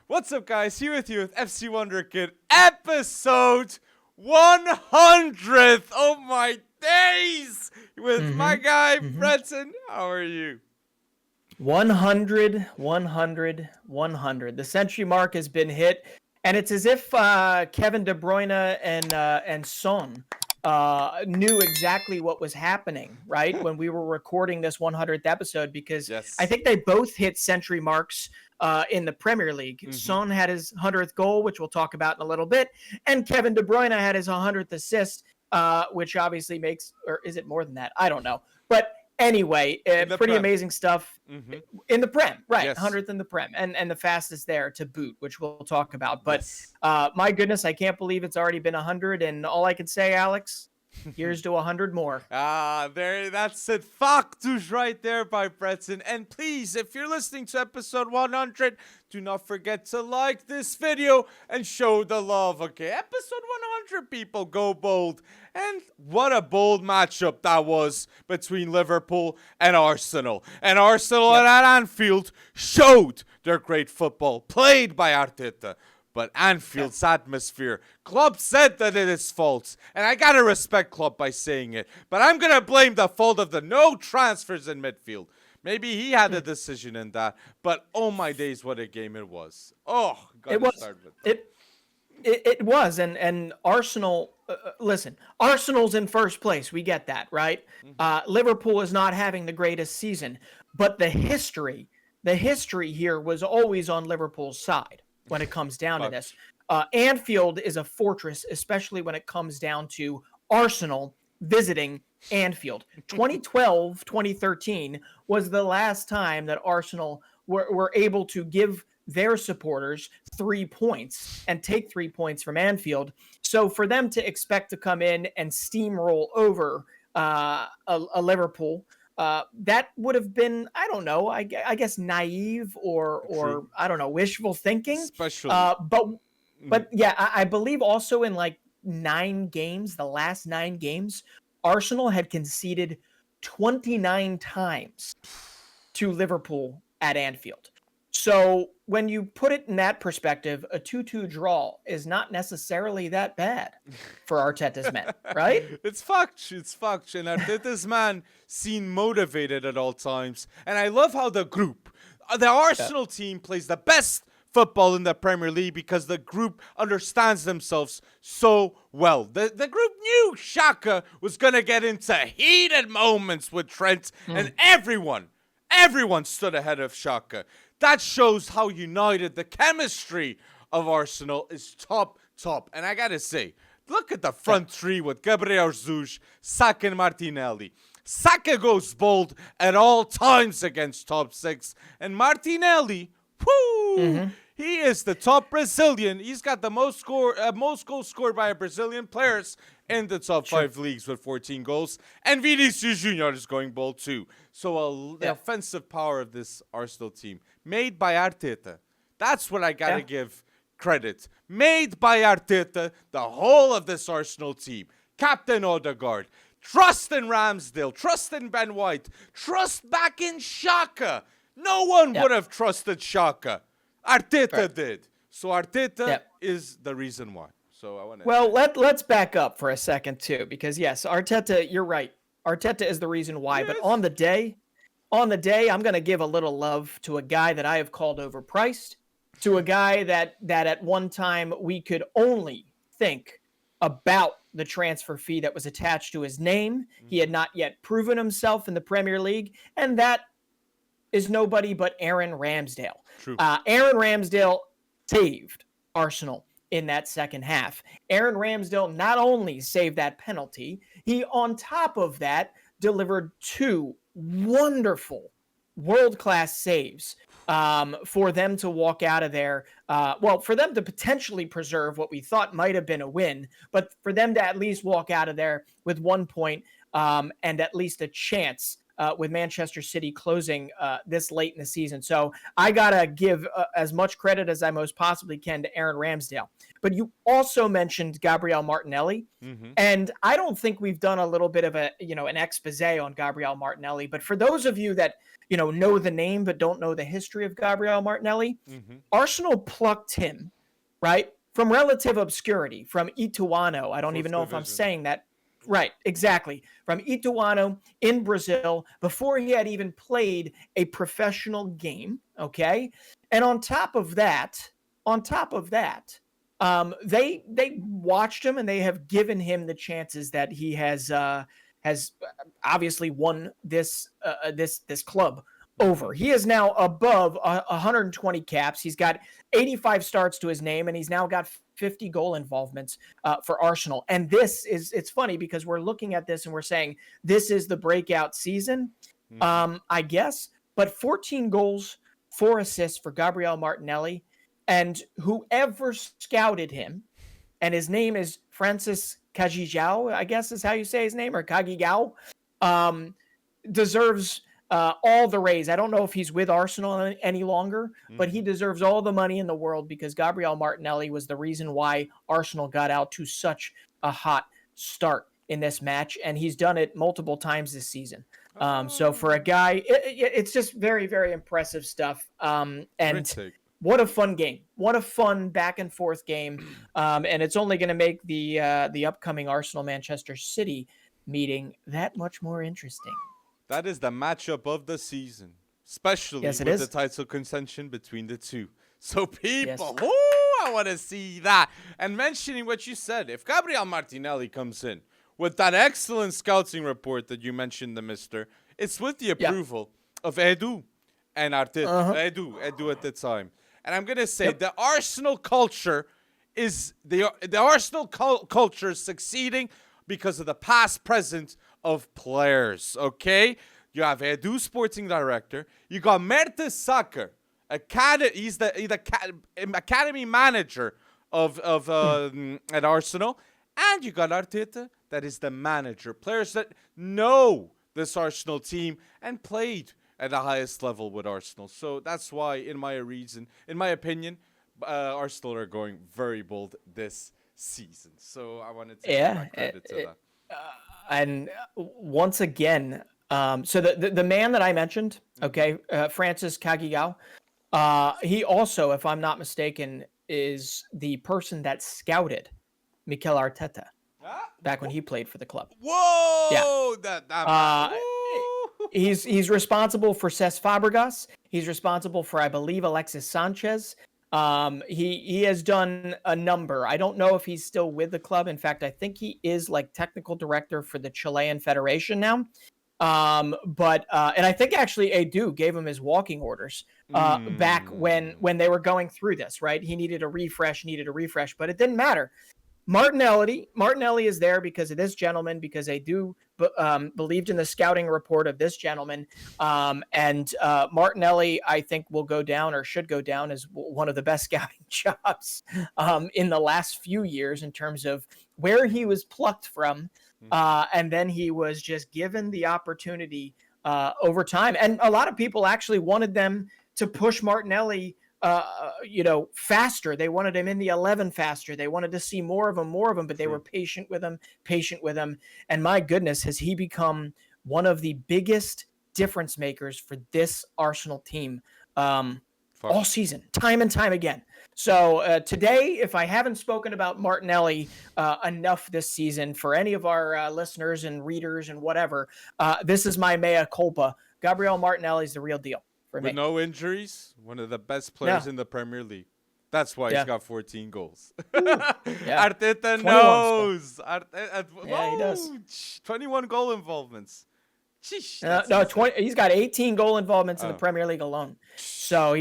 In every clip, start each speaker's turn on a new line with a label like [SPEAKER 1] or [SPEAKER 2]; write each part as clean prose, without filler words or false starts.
[SPEAKER 1] What's up, guys? Here with you with FC Wonderkid, episode 100th. Oh my days! With my guy, Breton. How are you?
[SPEAKER 2] 100. The century mark has been hit, and it's as if Kevin De Bruyne and Son knew exactly what was happening, right, when we were recording this 100th episode, because I think they both hit century marks in the Premier League. Son had his 100th goal, which we'll talk about in a little bit, and Kevin De Bruyne had his 100th assist, which obviously makes, or is it more than that? I don't know. But anyway, pretty amazing stuff in the Prem, right? 100th in the Prem, and the fastest there to boot, which we'll talk about. But my goodness, I can't believe it's already been 100, and all I can say, Alex, here's to 100 more.
[SPEAKER 1] That's it. Factus right there by Breton. And please, if you're listening to episode 100, do not forget to like this video and show the love, okay? Episode 100, people, go bold. And what a bold matchup that was between Liverpool and Arsenal. And Arsenal at Anfield showed their great football, played by Arteta. But Anfield's atmosphere, Klopp said that it is false. And I gotta respect Klopp by saying it. But I'm gonna blame the fault of the no transfers in midfield. Maybe he had a decision in that. But oh my days, what a game it was. Oh,
[SPEAKER 2] it was. And Arsenal, listen, Arsenal's in first place. We get that, right? Liverpool is not having the greatest season. But the history here was always on Liverpool's side when it comes down to this. Anfield is a fortress, especially when it comes down to Arsenal visiting Anfield. 2012, 2013 was the last time that Arsenal were able to give their supporters 3 points and take 3 points from Anfield. So for them to expect to come in and steamroll over a Liverpool, that would have been, I don't know, I guess naive or I don't know, wishful thinking.
[SPEAKER 1] Especially.
[SPEAKER 2] But yeah, I believe also in like 9 games, the last 9 games, Arsenal had conceded 29 times to Liverpool at Anfield. So when you put it in that perspective, a 2-2 draw is not necessarily that bad for Arteta's men, right?
[SPEAKER 1] It's fucked. And Arteta's man seem motivated at all times. And I love how the Arsenal team plays the best football in the Premier League because the group understands themselves so well. The group knew Xhaka was going to get into heated moments with Trent, and everyone stood ahead of Xhaka. That shows how united the chemistry of Arsenal is top. And I gotta say, look at the front three with Gabriel Jesus, Saka and Martinelli. Saka goes bold at all times against top 6. And Martinelli, he is the top Brazilian. He's got the most goals scored by a Brazilian players in the top 5 leagues with 14 goals. And Vinicius Jr. is going bold too. So the offensive power of this Arsenal team, made by Arteta. That's what I got to give credit. Made by Arteta, the whole of this Arsenal team. Captain Odegaard. Trust in Ramsdale. Trust in Ben White. Trust back in Xhaka. No one would have trusted Xhaka. Arteta did. So Arteta is the reason why. So I want to.
[SPEAKER 2] Well, let's back up for a second too, because yes, Arteta, you're right. Arteta is the reason why. But on the day, I'm going to give a little love to a guy that I have called overpriced, to a guy that at one time we could only think about the transfer fee that was attached to his name. He had not yet proven himself in the Premier League, and that is nobody but Aaron Ramsdale.
[SPEAKER 1] True.
[SPEAKER 2] Aaron Ramsdale saved Arsenal in that second half. Aaron Ramsdale not only saved that penalty, he on top of that delivered 2 wonderful world-class saves for them to walk out of there. For them to potentially preserve what we thought might have been a win, but for them to at least walk out of there with 1 point and at least a chance with Manchester City closing this late in the season. So I got to give as much credit as I most possibly can to Aaron Ramsdale. But you also mentioned Gabriel Martinelli.
[SPEAKER 1] Mm-hmm.
[SPEAKER 2] And I don't think we've done a little bit of an expose on Gabriel Martinelli. But for those of you that, know the name but don't know the history of Gabriel Martinelli,
[SPEAKER 1] Mm-hmm.
[SPEAKER 2] Arsenal plucked him, right, from relative obscurity, from Ituano. I don't even know if I'm saying that right. Exactly. From Ituano in Brazil before he had even played a professional game. Okay. And on top of that, they watched him and they have given him the chances that he has obviously won this club over. He is now above 120 caps. He's got 85 starts to his name, and he's now got 50 goal involvements for Arsenal. And it's funny because we're looking at this and we're saying this is the breakout season, I guess. But 14 goals, 4 assists for Gabriel Martinelli. And whoever scouted him, and his name is Francis Kagigao, I guess is how you say his name, or Kagigao, deserves all the raise. I don't know if he's with Arsenal any longer, but he deserves all the money in the world because Gabriel Martinelli was the reason why Arsenal got out to such a hot start in this match, and he's done it multiple times this season. So for a guy, it's just very, very impressive stuff. And what a fun game. What a fun back and forth game. And it's only going to make the upcoming Arsenal-Manchester City meeting that much more interesting.
[SPEAKER 1] That is the matchup of the season, especially with the title contention between the two. So people, I want to see that. And mentioning what you said, if Gabriel Martinelli comes in with that excellent scouting report that you mentioned, mister, it's with the approval of Edu and Arteta. Edu at the time. And I'm going to say the Arsenal culture is the Arsenal culture is succeeding because of the past present of players, okay? You have Edu, sporting director. You got Mertesacker, he's the academy manager of at Arsenal. And you got Arteta, that is the manager. Players that know this Arsenal team and played at the highest level with Arsenal. So that's why, in my opinion, Arsenal are going very bold this season. So I wanted to give my credit to that.
[SPEAKER 2] And once again, so the man that I mentioned, Francis Kagigao, he also, if I'm not mistaken, is the person that scouted Mikel Arteta back when he played for the club.
[SPEAKER 1] Whoa!
[SPEAKER 2] Yeah. He's responsible for Cesc Fabregas. He's responsible for, I believe, Alexis Sanchez. He has done a number. I don't know if he's still with the club. In fact, I think he is like technical director for the Chilean Federation now. But I think actually Edu gave him his walking orders back when they were going through this, right? He needed a refresh, but it didn't matter. Martinelli is there because of this gentleman, because they do believed in the scouting report of this gentleman. And Martinelli, I think, will go down or should go down as one of the best scouting jobs in the last few years in terms of where he was plucked from. And then he was just given the opportunity over time. And a lot of people actually wanted them to push Martinelli faster. They wanted him in the 11 faster. They wanted to see more of him, but they were patient with him. And my goodness, has he become one of the biggest difference makers for this Arsenal team all season, time and time again. So today, if I haven't spoken about Martinelli enough this season for any of our listeners and readers and whatever, this is my mea culpa. Gabriel Martinelli is the real deal.
[SPEAKER 1] With no injuries, one of the best players in the Premier League. That's why he's got 14 goals. Arteta knows.
[SPEAKER 2] He does.
[SPEAKER 1] 21 goal involvements.
[SPEAKER 2] He's got 18 goal involvements in the Premier League alone. So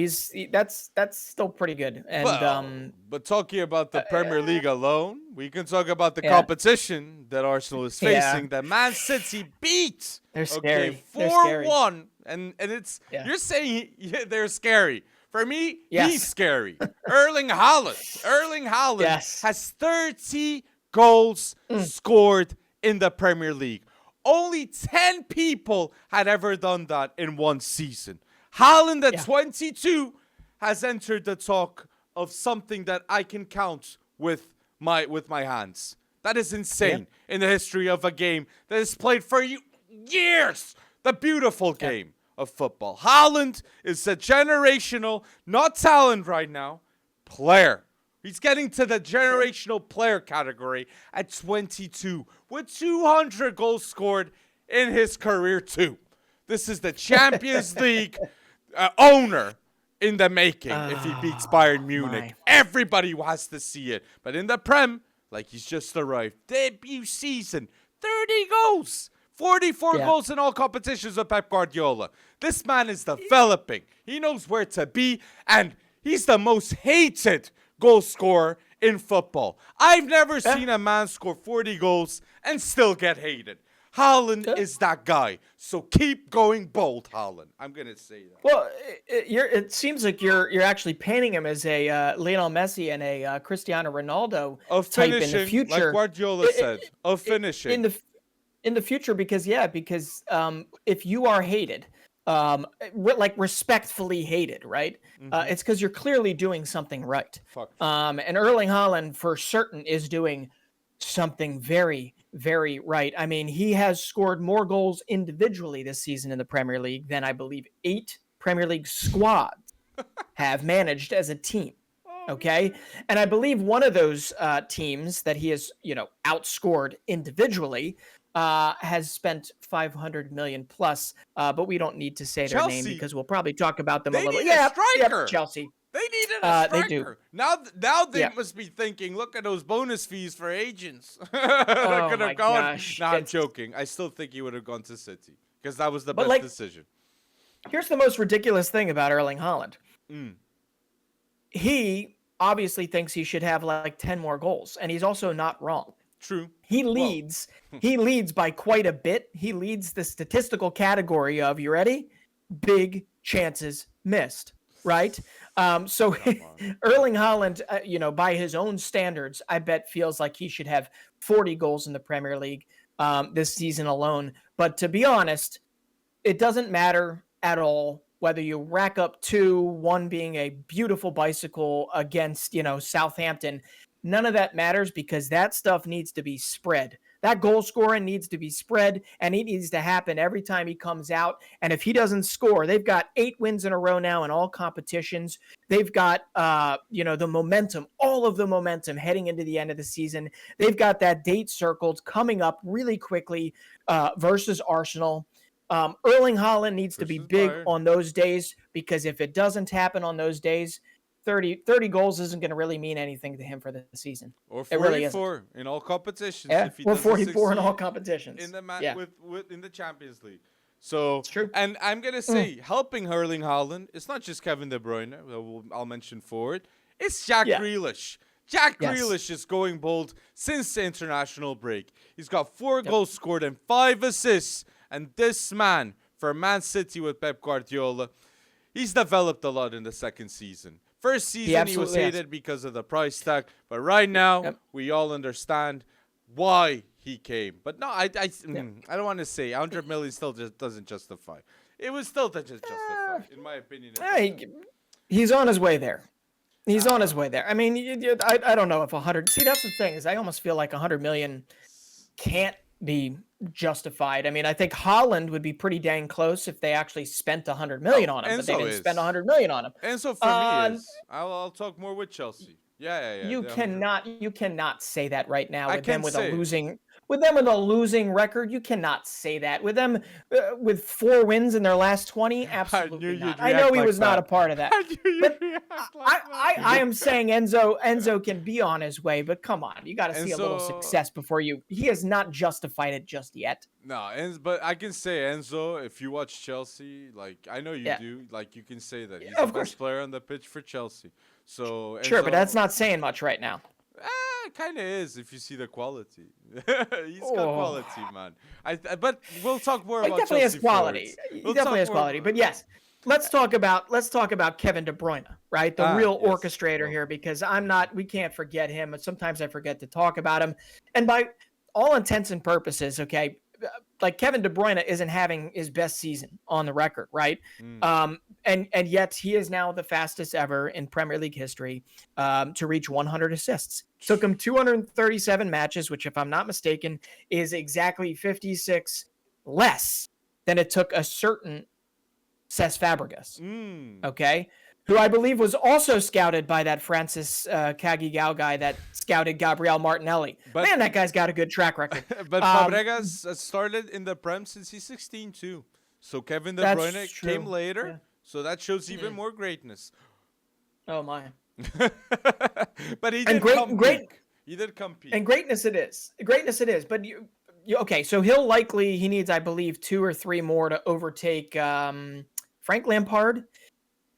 [SPEAKER 2] that's still pretty good. And
[SPEAKER 1] but talking about the Premier League alone, we can talk about the competition that Arsenal is facing. That Man City beat.
[SPEAKER 2] They're scary.
[SPEAKER 1] 4-1, and it's you're saying they're scary. For me, he's scary. Erling Haaland has 30 goals scored in the Premier League. only 10 people had ever done that in one season. Haaland at 22 has entered the talk of something that I can count with my hands. That is insane in the history of a game that is played for years. The beautiful game of football. Haaland is a generational, not talent right now, player. He's getting to the generational player category at 22 with 200 goals scored in his career too. This is the Champions League owner in the making if he beats Bayern Munich. Everybody has to see it. But in the Prem, like he's just arrived, debut season, 30 goals. 44 goals in all competitions with Pep Guardiola. This man is developing. He knows where to be, and he's the most hated goal scorer in football. I've never seen a man score 40 goals and still get hated. Haaland is that guy. So keep going bold, Haaland. I'm going to say that.
[SPEAKER 2] Well, it seems like you're actually painting him as a Lionel Messi and a Cristiano Ronaldo type in the future.
[SPEAKER 1] Like Guardiola said, of finishing.
[SPEAKER 2] In the future, because if you are hated, like respectfully hated, right? It's because you're clearly doing something right. And Erling Haaland for certain is doing something very, very right. I mean, he has scored more goals individually this season in the Premier League than I believe 8 Premier League squads have managed as a team. Okay. And I believe one of those teams that he has, outscored individually has spent 500 million plus, but we don't need to say their name because we'll probably talk about them a little.
[SPEAKER 1] Striker.
[SPEAKER 2] Chelsea.
[SPEAKER 1] They needed a striker.
[SPEAKER 2] They do.
[SPEAKER 1] Now they must be thinking, look at those bonus fees for agents.
[SPEAKER 2] Oh my gosh.
[SPEAKER 1] No, I'm joking. I still think he would have gone to City because that was the best decision.
[SPEAKER 2] Here's the most ridiculous thing about Erling Haaland. He obviously thinks he should have like 10 more goals, and he's also not wrong.
[SPEAKER 1] True.
[SPEAKER 2] He leads. He leads by quite a bit. He leads the statistical category of, you ready? Big chances missed, right? So Erling Haaland, by his own standards, I bet feels like he should have 40 goals in the Premier League this season alone. But to be honest, it doesn't matter at all whether you rack up 2, one being a beautiful bicycle against, Southampton. None of that matters because that stuff needs to be spread. That goal scoring needs to be spread, and it needs to happen every time he comes out. And if he doesn't score, they've got 8 wins in a row now in all competitions. They've got, the momentum, all of the momentum heading into the end of the season. They've got that date circled coming up really quickly versus Arsenal. Erling Haaland needs to be big on those days because if it doesn't happen on those days, 30 goals isn't going to really mean anything to him for the season.
[SPEAKER 1] Or 44 in all competitions.
[SPEAKER 2] Yeah,
[SPEAKER 1] if he
[SPEAKER 2] or 44 in all competitions.
[SPEAKER 1] In the in the Champions League. So,
[SPEAKER 2] it's true.
[SPEAKER 1] And I'm going to say, helping Erling Haaland, it's not just Kevin De Bruyne, I'll mention forward. It's Jack Grealish. Jack Grealish is going bold since the international break. He's got 4 goals scored and 5 assists. And this man, for Man City with Pep Guardiola, he's developed a lot in the second season. First season, he was hated because of the price tag. But right now, we all understand why he came. But no, I don't want to say 100 million still just doesn't justify. It was still just justify, in my opinion.
[SPEAKER 2] He's on his way there. He's on his way there. I mean, I don't know if 100. See, that's the thing is I almost feel like 100 million can't be justified. I mean, I think Haaland would be pretty dang close if they actually spent 100 million on him, but they didn't spend 100 million on him.
[SPEAKER 1] And so for me is, I'll talk more with Chelsea. Yeah.
[SPEAKER 2] You cannot say that right now with them with a losing record. You cannot say that with them with 4 wins in their last 20. Absolutely not. I know he was not a part of that. But I am saying Enzo can be on his way, but come on, you got to see a little success before you. He has not justified it just yet.
[SPEAKER 1] No, but I can say Enzo, if you watch Chelsea, like I know you do, like you can say that he's the best player on the pitch for Chelsea. So
[SPEAKER 2] sure, but that's not saying much right now.
[SPEAKER 1] It kind of is if you see the quality. He's got quality, man. But we'll talk more about
[SPEAKER 2] definitely
[SPEAKER 1] Chelsea
[SPEAKER 2] has quality. He definitely has quality. But yes, let's talk about Kevin De Bruyne, right? The real orchestrator here, because we can't forget him. And sometimes I forget to talk about him. And by all intents and purposes, okay, like Kevin De Bruyne isn't having his best season on the record, right?
[SPEAKER 1] Mm.
[SPEAKER 2] And yet he is now the fastest ever in Premier League history to reach 100 assists. Took him 237 matches, which, if I'm not mistaken, is exactly 56 less than it took a certain Cesc Fabregas.
[SPEAKER 1] Mm.
[SPEAKER 2] Okay, who I believe was also scouted by that Francis Cagigao guy that scouted Gabriel Martinelli.
[SPEAKER 1] But
[SPEAKER 2] Man, that guy's got a good track record.
[SPEAKER 1] but Fabregas started in the Prem since he's 16 too. So Kevin De
[SPEAKER 2] That's
[SPEAKER 1] Bruyne
[SPEAKER 2] true.
[SPEAKER 1] came later.
[SPEAKER 2] Yeah.
[SPEAKER 1] So that shows even more greatness.
[SPEAKER 2] Oh my!
[SPEAKER 1] But he
[SPEAKER 2] And
[SPEAKER 1] did come peak. He did come peak.
[SPEAKER 2] And greatness it is. Greatness it is. But you okay? So he needs, I believe, 2 or 3 more to overtake Frank Lampard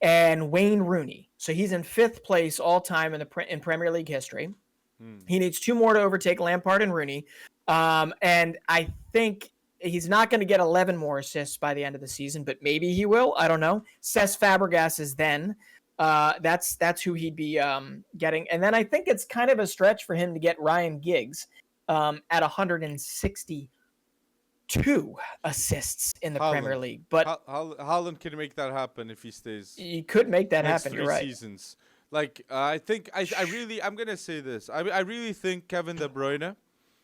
[SPEAKER 2] and Wayne Rooney. So he's in 5th place all time in Premier League history. He needs 2 more to overtake Lampard and Rooney. And I think he's not going to get 11 more assists by the end of the season, but maybe he will. I don't know. Cesc Fabregas is then. That's who he'd be getting. And then I think it's kind of a stretch for him to get Ryan Giggs at 162 assists in the Premier League. But
[SPEAKER 1] Haaland can make that happen if he stays.
[SPEAKER 2] He could make that
[SPEAKER 1] next
[SPEAKER 2] happen.
[SPEAKER 1] 3
[SPEAKER 2] You're right.
[SPEAKER 1] seasons. Like I think I'm gonna say this. I really think Kevin De Bruyne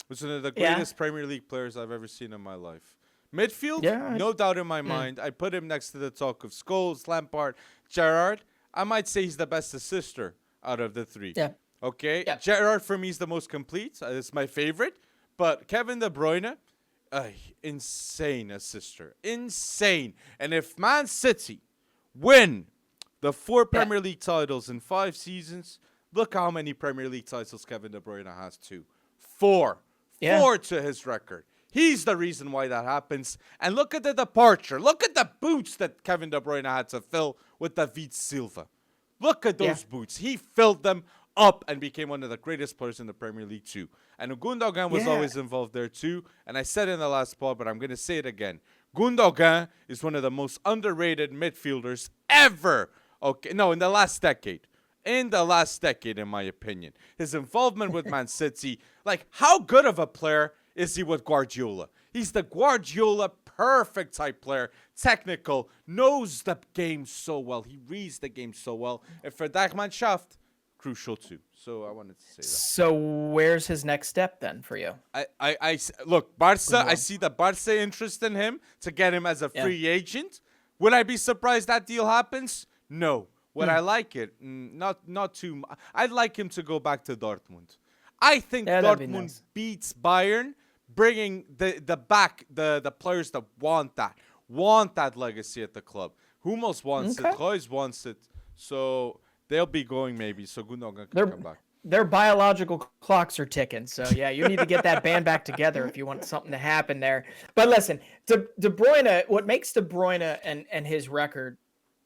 [SPEAKER 1] was one of the greatest Premier League players I've ever seen in my life. Midfield, no doubt in my mind. I put him next to the talk of Scholes, Lampard, Gerrard. I might say he's the best assister out of the 3.
[SPEAKER 2] Yeah.
[SPEAKER 1] Okay.
[SPEAKER 2] Yeah.
[SPEAKER 1] Gerrard for me is the most complete. It's my favorite. But Kevin De Bruyne, insane assister, insane. And if Man City win the 4 Premier League titles in 5 seasons, look how many Premier League titles Kevin De Bruyne has too. 4.
[SPEAKER 2] Yeah.
[SPEAKER 1] 4 to his record. He's the reason why that happens. And look at the departure. Look at the boots that Kevin De Bruyne had to fill with David Silva. Look at those boots. He filled them up and became one of the greatest players in the Premier League too. And Gundogan was always involved there too. And I said it in the last pod, but I'm going to say it again. Gundogan is one of the most underrated midfielders ever. Okay, no, in the last decade. In the last decade, in my opinion. His involvement with Man City, like, how good of a player is he with Guardiola? He's the Guardiola perfect type player. Technical, knows the game so well. He reads the game so well. And for Dachmannschaft, crucial too. So I wanted to say that.
[SPEAKER 2] So where's his next step then for you?
[SPEAKER 1] Look, Barca, I see the Barca interest in him to get him as a free agent. Would I be surprised that deal happens? No. Would I like it? Not too much. I'd like him to go back to Dortmund. I think Dortmund beats Bayern, bringing the players that want that legacy at the club. Hummels wants it, Reus wants it, so they'll be going maybe. So Gundogan can come back.
[SPEAKER 2] Their biological clocks are ticking, so yeah, you need to get that band back together if you want something to happen there. But listen, De Bruyne, what makes De Bruyne and his record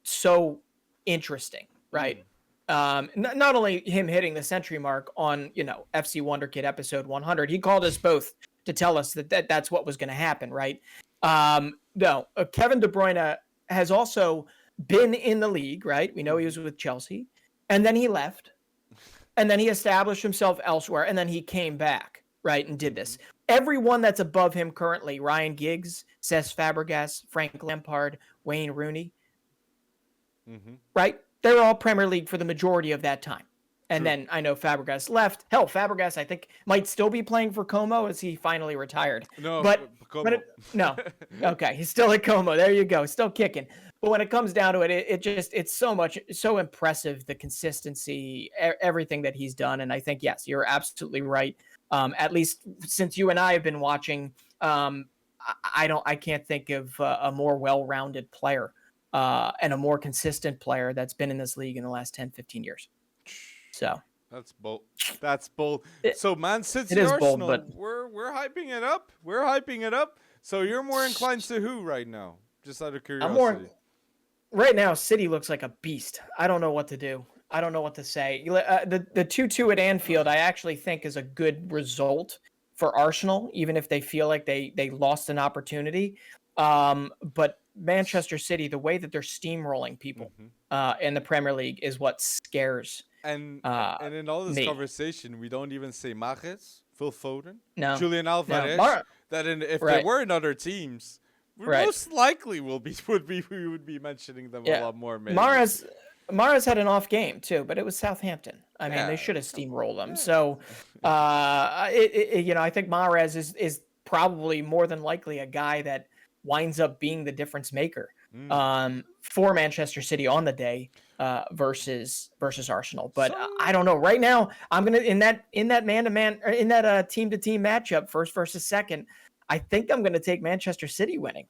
[SPEAKER 2] so interesting, right? Not only him hitting the century mark on, FC Wonderkid episode 100, he called us both to tell us that's what was going to happen, right? Kevin De Bruyne has also been in the league, right? We know he was with Chelsea, and then he left, and then he established himself elsewhere, and then he came back, right, and did this. Everyone that's above him currently, Ryan Giggs, Cesc Fabregas, Frank Lampard, Wayne Rooney, right? They're all Premier League for the majority of that time. And then I know Fabregas left. Hell, Fabregas, I think, might still be playing for Como as he finally retired.
[SPEAKER 1] No,
[SPEAKER 2] no. Okay, he's still at Como. There you go. Still kicking. But when it comes down to it, it's so impressive, the consistency, everything that he's done. And I think, yes, you're absolutely right. At least since you and I have been watching, I can't think of a more well-rounded player and a more consistent player that's been in this league in the last 10, 15 years. So
[SPEAKER 1] that's bold. So Man City,
[SPEAKER 2] Arsenal,
[SPEAKER 1] bold, but we're hyping it up. We're hyping it up. So you're more inclined to who right now? Just out of curiosity.
[SPEAKER 2] Right now, City looks like a beast. I don't know what to do. I don't know what to say. The 2-2 at Anfield, I actually think is a good result for Arsenal, even if they feel like they lost an opportunity. But Manchester City, the way that they're steamrolling people in the Premier League is what scares
[SPEAKER 1] And in all this conversation, we don't even say Mahrez Phil Foden,
[SPEAKER 2] No.
[SPEAKER 1] Julian Alvarez.
[SPEAKER 2] Mara-
[SPEAKER 1] That if
[SPEAKER 2] Right.
[SPEAKER 1] they were in other teams, we
[SPEAKER 2] Right.
[SPEAKER 1] most likely we would be mentioning them a lot more. Maybe.
[SPEAKER 2] Mahrez had an off game too, but it was Southampton. I mean, they should have steamrolled him. So, I think Mahrez is probably more than likely a guy that winds up being the difference maker for Manchester City on the day versus Arsenal. But I don't know. Right now, I'm gonna in that man-to-man or in that team-to-team matchup, first versus second. I think I'm gonna take Manchester City winning.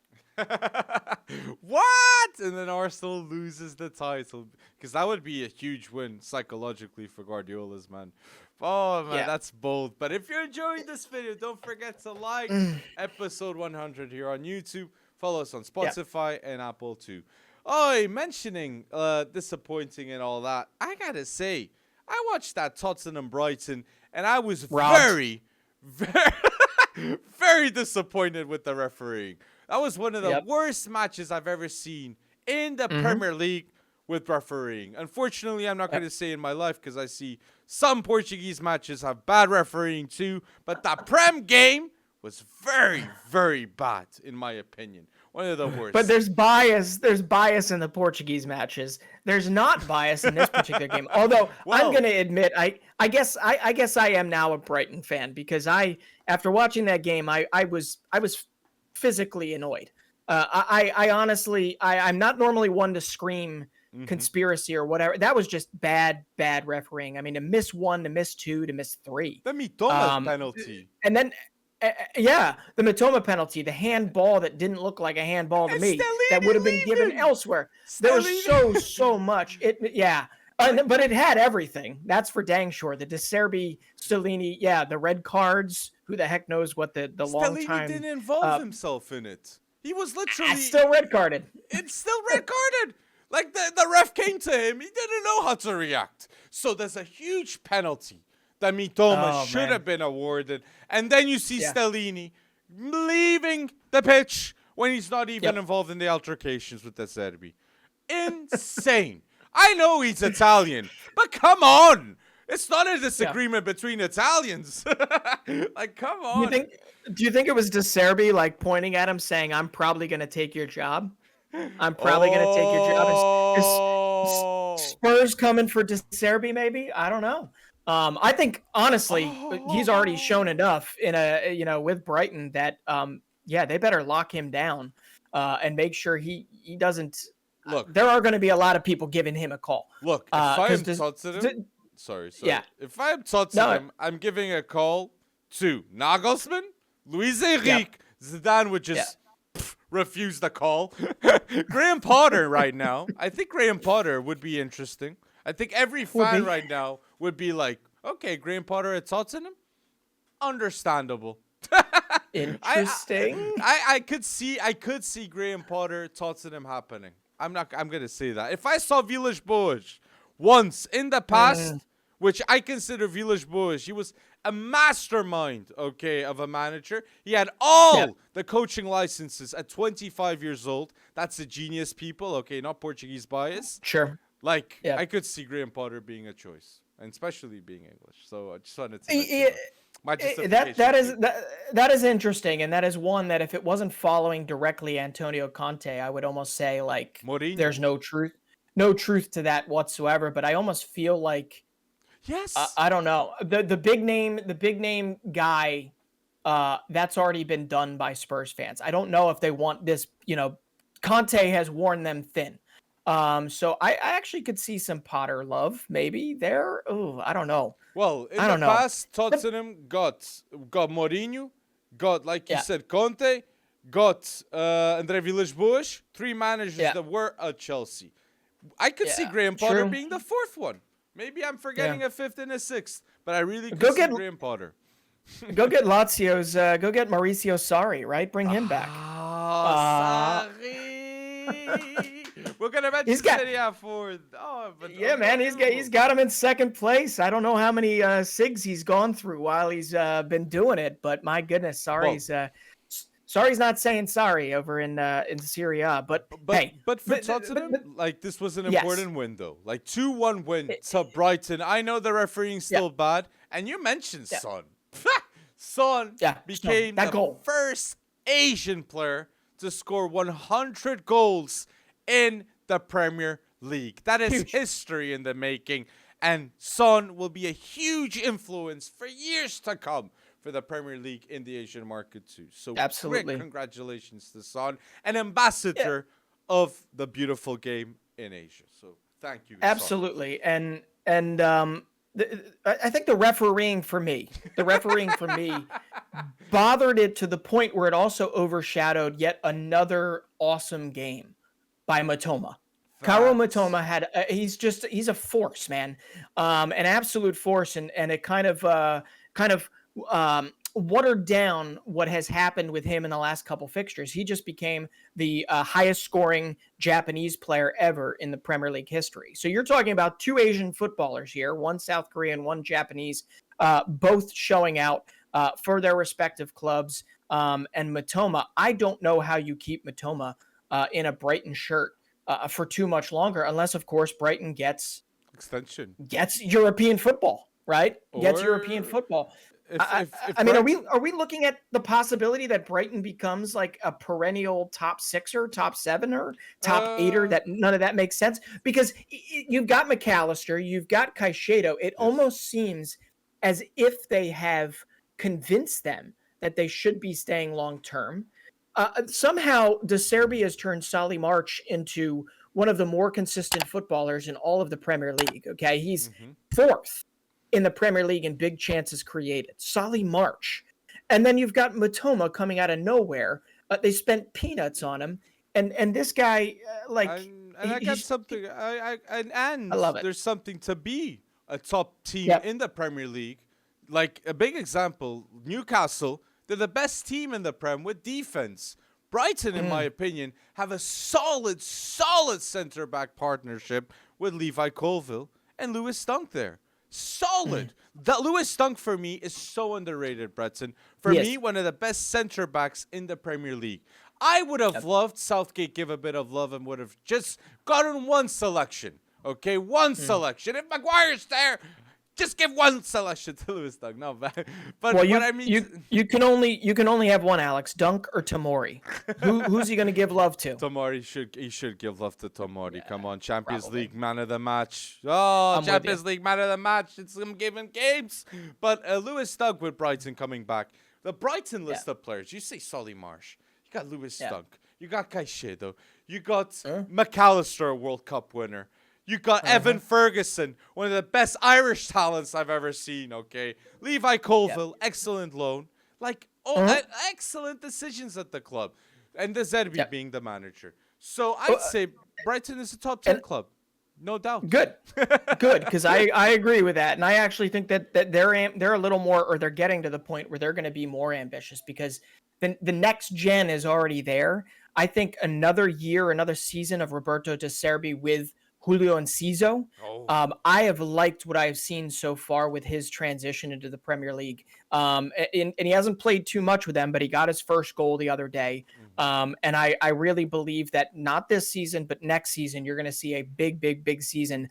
[SPEAKER 1] What? And then Arsenal loses the title because that would be a huge win psychologically for Guardiola's man. Oh man, that's bold. But if you're enjoying this video, don't forget to like episode 100 here on YouTube. Follow us on Spotify and Apple too. Oh, mentioning disappointing and all that, I gotta say, I watched that Tottenham Brighton and I was very, very disappointed with the refereeing. That was one of the worst matches I've ever seen in the Premier League with refereeing. Unfortunately, I'm not going to say in my life because I see some Portuguese matches have bad refereeing too. But that Prem game was very, very bad, in my opinion. One of the worst.
[SPEAKER 2] But there's bias. There's bias in the Portuguese matches. There's not bias in this particular game. Although I'm going to admit, I guess I am now a Brighton fan because after watching that game, I was physically annoyed. I honestly, I'm not normally one to scream conspiracy or whatever. That was just bad refereeing. I mean, to miss 1, to miss 2, to miss 3.
[SPEAKER 1] The Mitoma penalty.
[SPEAKER 2] And then, the Mitoma penalty, the handball that didn't look like a handball to me, that would have been given elsewhere. There was so much. But it had everything. That's for dang sure. The De Serbi, Stellini, the red cards. Who the heck knows what the long time...
[SPEAKER 1] Stellini didn't involve himself in it. He was literally...
[SPEAKER 2] still red carded.
[SPEAKER 1] It's still red carded. Like, the ref came to him. He didn't know how to react. So there's a huge penalty that Mitoma should have been awarded. And then you see Stellini leaving the pitch when he's not even involved in the altercations with De Serbi. Insane. I know he's Italian, but come on. It's not a disagreement between Italians. Like, come on.
[SPEAKER 2] Do you think it was De Serbi, like, pointing at him saying, I'm probably going to take your job? I'm probably going to take your job. Is Spurs coming for De Serbi, maybe? I don't know. I think, honestly, he's already shown enough with Brighton that, they better lock him down and make sure he doesn't.
[SPEAKER 1] Look,
[SPEAKER 2] there are going to be a lot of people giving him a call.
[SPEAKER 1] Look, if I am Tottenham, sorry.
[SPEAKER 2] Yeah.
[SPEAKER 1] If I am Tottenham, I'm giving a call to Nagelsmann, Luis Enrique. Zidane would just refuse the call. Graham Potter right now. I think Graham Potter would be interesting. I think every fan right now would be like, okay, Graham Potter at Tottenham? Understandable.
[SPEAKER 2] Interesting.
[SPEAKER 1] I could see Graham Potter Tottenham happening. I'm gonna say that. If I saw Villas-Boas once in the past, which I consider Villas-Boas, he was a mastermind, of a manager. He had all the coaching licenses at 25 years old. That's a genius, people. Not Portuguese bias.
[SPEAKER 2] Sure.
[SPEAKER 1] I could see Graham Potter being a choice, and especially being English. So I just wanted to.
[SPEAKER 2] That is interesting, and that is one that if it wasn't following directly Antonio Conte, I would almost say
[SPEAKER 1] Mourinho.
[SPEAKER 2] There's no truth to that whatsoever. But I almost feel like I don't know the big name guy that's already been done by Spurs fans. I don't know if they want this. Conte has worn them thin. So I actually could see some Potter love maybe there. Oh, I don't know.
[SPEAKER 1] Well, in the past, Tottenham got Mourinho, got, like you said, Conte, got André Villas-Boas, 3 managers that were at Chelsea. I could see Graham Potter being the 4th one. Maybe I'm forgetting a 5th and a 6th, but I really could see Graham Potter.
[SPEAKER 2] Go get Lazio's, go get Mauricio Sarri, right? Bring him back.
[SPEAKER 1] Sarri. We're gonna mention Serie A for.
[SPEAKER 2] He's got him in 2nd place. I don't know how many SIGs he's gone through while he's been doing it, but my goodness, Sarri's not saying sorry over in Serie A. But
[SPEAKER 1] for Tottenham, this was an important win though. 2-1 win to Brighton. I know the refereeing's still bad, and you mentioned Son. Son
[SPEAKER 2] Yeah,
[SPEAKER 1] became
[SPEAKER 2] that
[SPEAKER 1] the
[SPEAKER 2] goal.
[SPEAKER 1] first Asian player to score 100 goals in the Premier League. That is
[SPEAKER 2] Huge.
[SPEAKER 1] history in the making. And Son will be a huge influence for years to come for the Premier League in the Asian market too. So
[SPEAKER 2] Absolutely.
[SPEAKER 1] great congratulations to Son, an ambassador of the beautiful game in Asia. So thank you, Son.
[SPEAKER 2] Absolutely. I think the refereeing for me bothered it to the point where it also overshadowed yet another awesome game by Matoma. Kaoru
[SPEAKER 1] Facts.
[SPEAKER 2] Matoma he's a force, man. An absolute force, and it watered down what has happened with him in the last couple fixtures. He just became the highest scoring Japanese player ever in the Premier League history. So you're talking about two Asian footballers here, one South Korean, one Japanese, both showing out for their respective clubs. And Matoma, I don't know how you keep Matoma in a Brighton shirt for too much longer, unless, of course, Brighton gets European football, right? Gets European football. I mean, are we looking at the possibility that Brighton becomes like a perennial top sixer, top sevener, top eighter? That none of that makes sense because you've got McAllister, you've got Caicedo. It almost seems as if they have convinced them that they should be staying long term. Somehow, De Serbi has turned Solly March into one of the more consistent footballers in all of the Premier League. Okay, he's fourth in the Premier League in big chances created. Solly March. And then you've got Matoma coming out of nowhere. They spent peanuts on him. And this guy,
[SPEAKER 1] I got something. I love it. There's something to be a top team in the Premier League. Like a big example, Newcastle, they're the best team in the Prem with defense. Brighton, in my opinion, have a solid centre-back partnership with Levi Colville and Lewis Dunk there. Solid. That Lewis Dunk for me is so underrated, Breton. For me, one of the best center backs in the Premier League. I would have loved Southgate give a bit of love and would have just gotten one selection. Okay, one selection. If Maguire's there, just give one selection to Lewis Dunk. No, but what I mean,
[SPEAKER 2] you can only have one, Alex. Dunk or Tomori. Who's he going to give love to?
[SPEAKER 1] Tomori should give love to Tomori. Yeah, come on, Champions League man of the match. Oh, Champions League man of the match. It's some given games. But Lewis Dunk with Brighton coming back. The Brighton list of players. You say Solly March. You got Lewis Dunk. You got Caicedo. You got McAllister, World Cup winner. You got Evan Ferguson, one of the best Irish talents I've ever seen, okay? Levi Colville, excellent loan. Like, excellent decisions at the club. And De Zerbi being the manager. So I'd say Brighton is a top 10 club. No doubt.
[SPEAKER 2] Good, because I agree with that. And I actually think that they're a little more, or they're getting to the point where they're going to be more ambitious because the next gen is already there. I think another year, another season of Roberto De Zerbi with Julio Enciso. I have liked what I've seen so far with his transition into the Premier League. And he hasn't played too much with them, but he got his first goal the other day. And I really believe that not this season, but next season, you're going to see a big season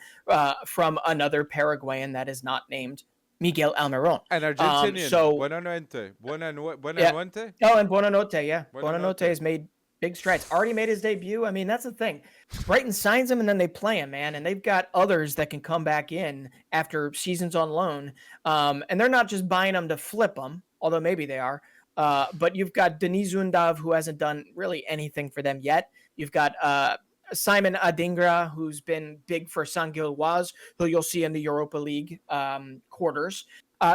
[SPEAKER 2] from another Paraguayan that is not named Miguel Almiron.
[SPEAKER 1] An Argentinian. Buonanotte. Buonanotte?
[SPEAKER 2] Oh, and Buonanotte, yeah. Buonanotte has made big strides. Already made his debut. I mean, that's the thing. Brighton signs him and then they play him, man. And they've got others that can come back in after seasons on loan. And they're not just buying them to flip them, although maybe they are. But you've got Denis Undav, who hasn't done really anything for them yet. You've got Simon Adingra, who's been big for Saint-Gilloise, who you'll see in the Europa League quarters.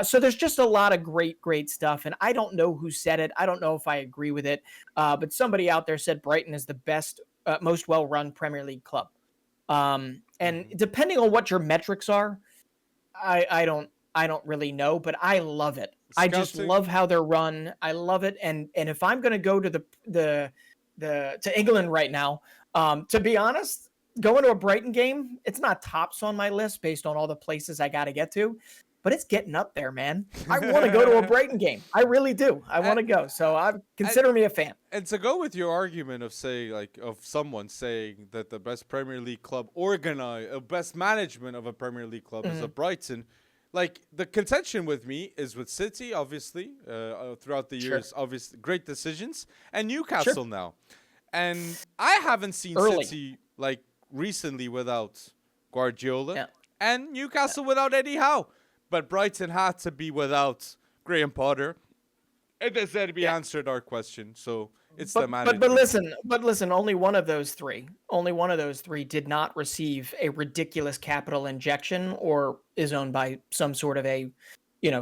[SPEAKER 2] So there's just a lot of great stuff. And I don't know who said it. I don't know if I agree with it. But somebody out there said Brighton is the best, most well-run Premier League club. And depending on what your metrics are, I don't really know, but I love it. I just love how they're run. I love it. And if I'm going to go to to England right now, to be honest, going to a Brighton game, it's not tops on my list based on all the places I got to get to. But it's getting up there, man. I want to go to a Brighton game. I really do. I want to go. So consider me a fan.
[SPEAKER 1] And to go with your argument of someone saying that the best Premier League club best management of a Premier League club is a Brighton, like the contention with me is with City, obviously, throughout the
[SPEAKER 2] Sure.
[SPEAKER 1] years, obviously great decisions, and Newcastle
[SPEAKER 2] Sure.
[SPEAKER 1] now. And I haven't seen
[SPEAKER 2] Early.
[SPEAKER 1] City like recently without Guardiola,
[SPEAKER 2] Yeah.
[SPEAKER 1] and Newcastle without Eddie Howe. But Brighton had to be without Graham Potter. It has to be
[SPEAKER 2] Yeah.
[SPEAKER 1] answered our question, so it's the
[SPEAKER 2] But
[SPEAKER 1] management.
[SPEAKER 2] listen, only one of those three did not receive a ridiculous capital injection or is owned by some sort of a,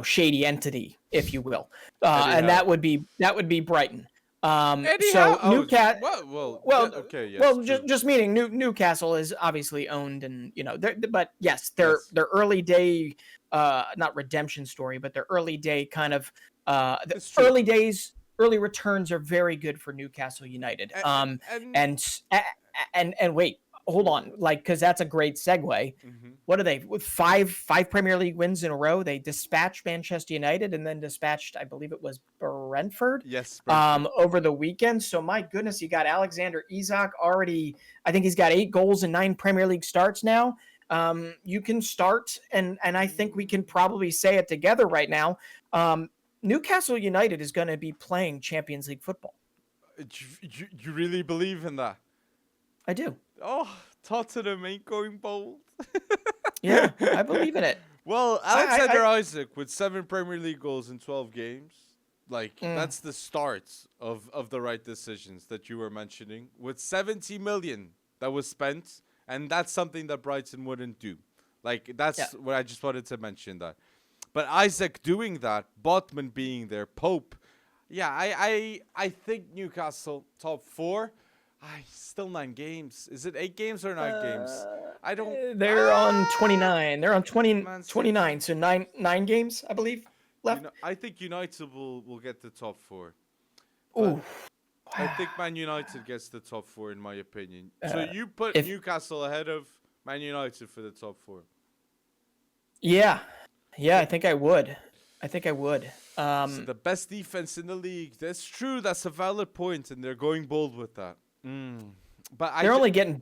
[SPEAKER 2] shady entity, if you will.
[SPEAKER 1] Eddie
[SPEAKER 2] And
[SPEAKER 1] Howe.
[SPEAKER 2] that would be Brighton.
[SPEAKER 1] Eddie
[SPEAKER 2] So
[SPEAKER 1] Howe. Oh,
[SPEAKER 2] Newcastle,
[SPEAKER 1] yeah, okay, yes, true.
[SPEAKER 2] just meaning Newcastle is obviously owned, and but yes, their
[SPEAKER 1] Yes.
[SPEAKER 2] early day, not redemption story, but their early day kind of, the
[SPEAKER 1] It's true.
[SPEAKER 2] early days, early returns are very good for Newcastle United.
[SPEAKER 1] And
[SPEAKER 2] And wait, hold on, like, because that's a great segue.
[SPEAKER 1] mhm.
[SPEAKER 2] What are they with five Premier League wins in a row? They dispatched Manchester United and then dispatched, I believe it was Brentford,
[SPEAKER 1] Yes, Brentford.
[SPEAKER 2] over the weekend. So my goodness, you got Alexander Isak already. I think he's got 8 goals in 9 Premier League starts now. You can start, and I think we can probably say it together right now. Newcastle United is going to be playing Champions League football.
[SPEAKER 1] You really believe in that?
[SPEAKER 2] I do.
[SPEAKER 1] Oh, Tottenham ain't going bold.
[SPEAKER 2] Yeah, I believe in it.
[SPEAKER 1] Well, Alexander Isak with 7 Premier League goals in 12 games. Like, that's the start of the right decisions that you were mentioning. With 70 million that was spent, and that's something that Brighton wouldn't do. Like, that's what I just wanted to mention that. But Isak doing that, Botman being there, Pope. Yeah, I think Newcastle top 4. Still 9 games. Is it 8 games or 9 games? I don't.
[SPEAKER 2] They're on 29. They're on 20,
[SPEAKER 1] Man,
[SPEAKER 2] 29. So nine games, I believe, left.
[SPEAKER 1] I think United will get the top 4.
[SPEAKER 2] Ooh.
[SPEAKER 1] I think Man United gets the top 4 in my opinion. So you put
[SPEAKER 2] if-
[SPEAKER 1] Newcastle ahead of Man United for the top 4.
[SPEAKER 2] Yeah. Yeah, I think I would.
[SPEAKER 1] So the best defense in the league. That's true. That's a valid point, and they're going bold with that. But
[SPEAKER 2] they're only getting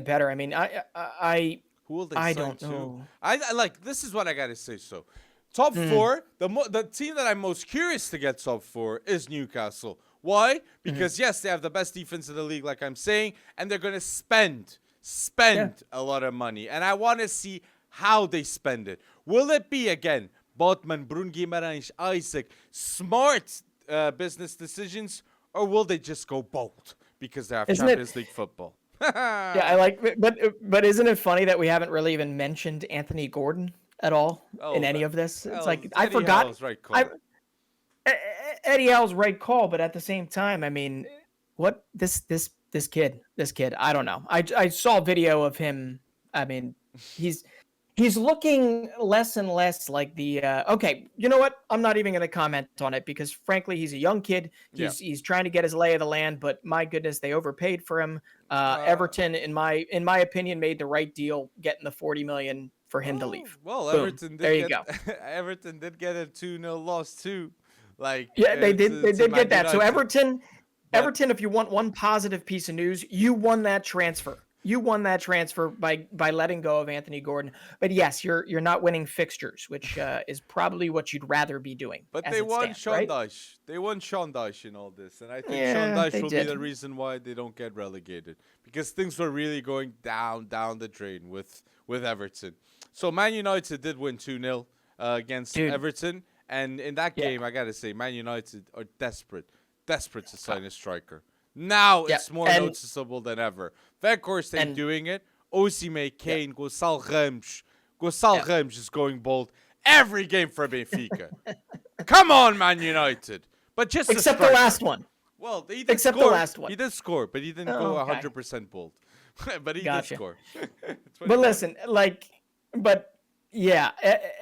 [SPEAKER 2] better. I mean,
[SPEAKER 1] who will they
[SPEAKER 2] I
[SPEAKER 1] sign
[SPEAKER 2] don't
[SPEAKER 1] to?
[SPEAKER 2] know.
[SPEAKER 1] I like. This is what I gotta say. So, top 4. The team that I'm most curious to get top 4 is Newcastle. Why? Because yes, they have the best defense in the league, like I'm saying, and they're gonna spend a lot of money, and I want to see how they spend it. Will it be again Botman, Bruno Guimarães, Isak, smart business decisions, or will they just go bold because they have Champions League football?
[SPEAKER 2] Yeah, I like, but isn't it funny that we haven't really even mentioned Anthony Gordon at all in any of this? It's like I forgot.
[SPEAKER 1] Howe's right call.
[SPEAKER 2] Eddie Howe's right call, but at the same time, I mean, what this kid? I don't know. I saw a video of him. I mean, he's looking less and less like the. Okay, you know what? I'm not even going to comment on it because, frankly, he's a young kid. He's trying to get his lay of the land, but my goodness, they overpaid for him. Everton, in my opinion, made the right deal getting the 40 million for him to leave.
[SPEAKER 1] Well,
[SPEAKER 2] Boom.
[SPEAKER 1] Everton did
[SPEAKER 2] There you go.
[SPEAKER 1] Everton did get a 2-0 loss too. Like
[SPEAKER 2] They did get that. So
[SPEAKER 1] United.
[SPEAKER 2] Everton, if you want one positive piece of news, you won that transfer. You won that transfer by letting go of Anthony Gordon. But yes, you're not winning fixtures, which is probably what you'd rather be doing.
[SPEAKER 1] But
[SPEAKER 2] as
[SPEAKER 1] they
[SPEAKER 2] it
[SPEAKER 1] won
[SPEAKER 2] stands,
[SPEAKER 1] Sean
[SPEAKER 2] right?
[SPEAKER 1] Dyche. They won Sean Dyche in all this, and I think
[SPEAKER 2] Yeah,
[SPEAKER 1] Sean Dyche
[SPEAKER 2] they
[SPEAKER 1] will
[SPEAKER 2] did.
[SPEAKER 1] be the reason why they don't get relegated because things were really going down the drain with Everton. So Man United did win 2-0 against Everton, and in that game, I gotta say, Man United are desperate to sign a striker. Now it's more noticeable than ever. Weghorst ain't doing it. Osimhen, Kane, Gonçalo Ramos is going bold every game for Benfica. Come on, Man United. But just
[SPEAKER 2] except the last one.
[SPEAKER 1] Well, he did
[SPEAKER 2] Except
[SPEAKER 1] score.
[SPEAKER 2] the last one.
[SPEAKER 1] He did score, but he didn't go 100% bold. But he did score.
[SPEAKER 2] But listen,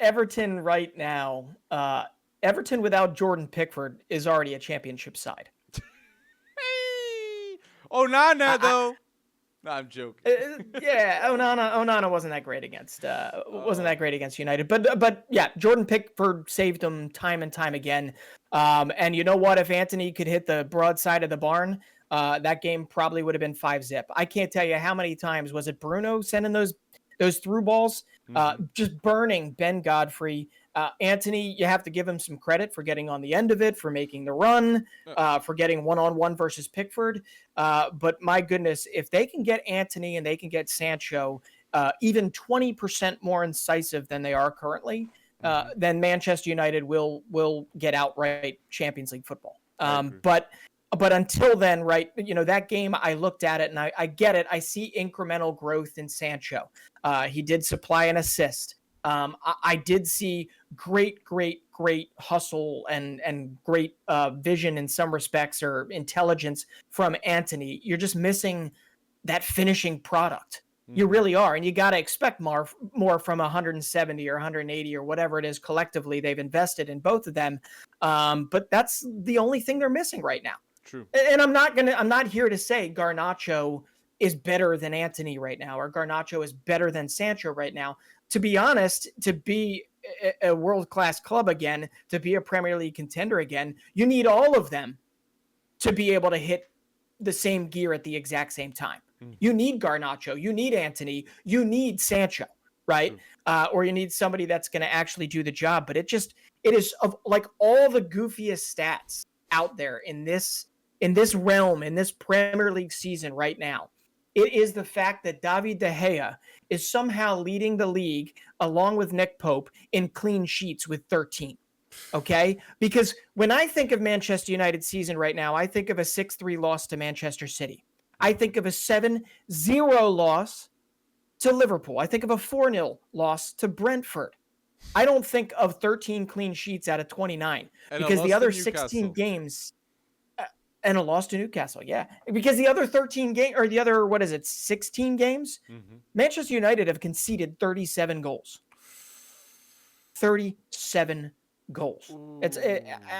[SPEAKER 2] Everton right now, Everton without Jordan Pickford is already a championship side.
[SPEAKER 1] Onana, though. No, I'm joking.
[SPEAKER 2] Onana wasn't that great against United, but yeah, Jordan Pickford saved them time and time again. And you know what? If Anthony could hit the broadside of the barn, that game probably would have been 5-0. I can't tell you how many times was it Bruno sending those those through balls,
[SPEAKER 1] Mm-hmm.
[SPEAKER 2] just burning Ben Godfrey. Anthony, you have to give him some credit for getting on the end of it, for making the run, for getting one-on-one versus Pickford. But my goodness, if they can get Anthony and they can get Sancho even 20% more incisive than they are currently, then Manchester United will get outright Champions League football.
[SPEAKER 1] I agree.
[SPEAKER 2] But until then, right, that game, I looked at it and I get it. I see incremental growth in Sancho. He did supply an assist. I did see great hustle and great vision in some respects, or intelligence from Anthony. You're just missing that finishing product. You really are, and you got to expect more from 170 or 180 or whatever it is collectively they've invested in both of them. But that's the only thing they're missing right now.
[SPEAKER 1] True.
[SPEAKER 2] And I'm not here to say Garnacho is better than Anthony right now, or Garnacho is better than Sancho right now. To be honest, to be a world-class club again, to be a Premier League contender again, you need all of them to be able to hit the same gear at the exact same time. You need Garnacho, you need Anthony, you need Sancho, right? Or you need somebody that's going to actually do the job. But it is of like all the goofiest stats out there in this realm, in this Premier League season right now. It is the fact that David De Gea is somehow leading the league along with Nick Pope in clean sheets with 13. Okay? Because when I think of Manchester United season right now, I think of a 6-3 loss to Manchester City. I think of a 7-0 loss to Liverpool. I think of a 4-0 loss to Brentford. I don't think of 13 clean sheets out of 29 because the other 16 games and a loss to Newcastle. Yeah. Because the other 13 games, or the other, 16 games, Manchester United have conceded 37 goals. 37 goals. Ooh. It's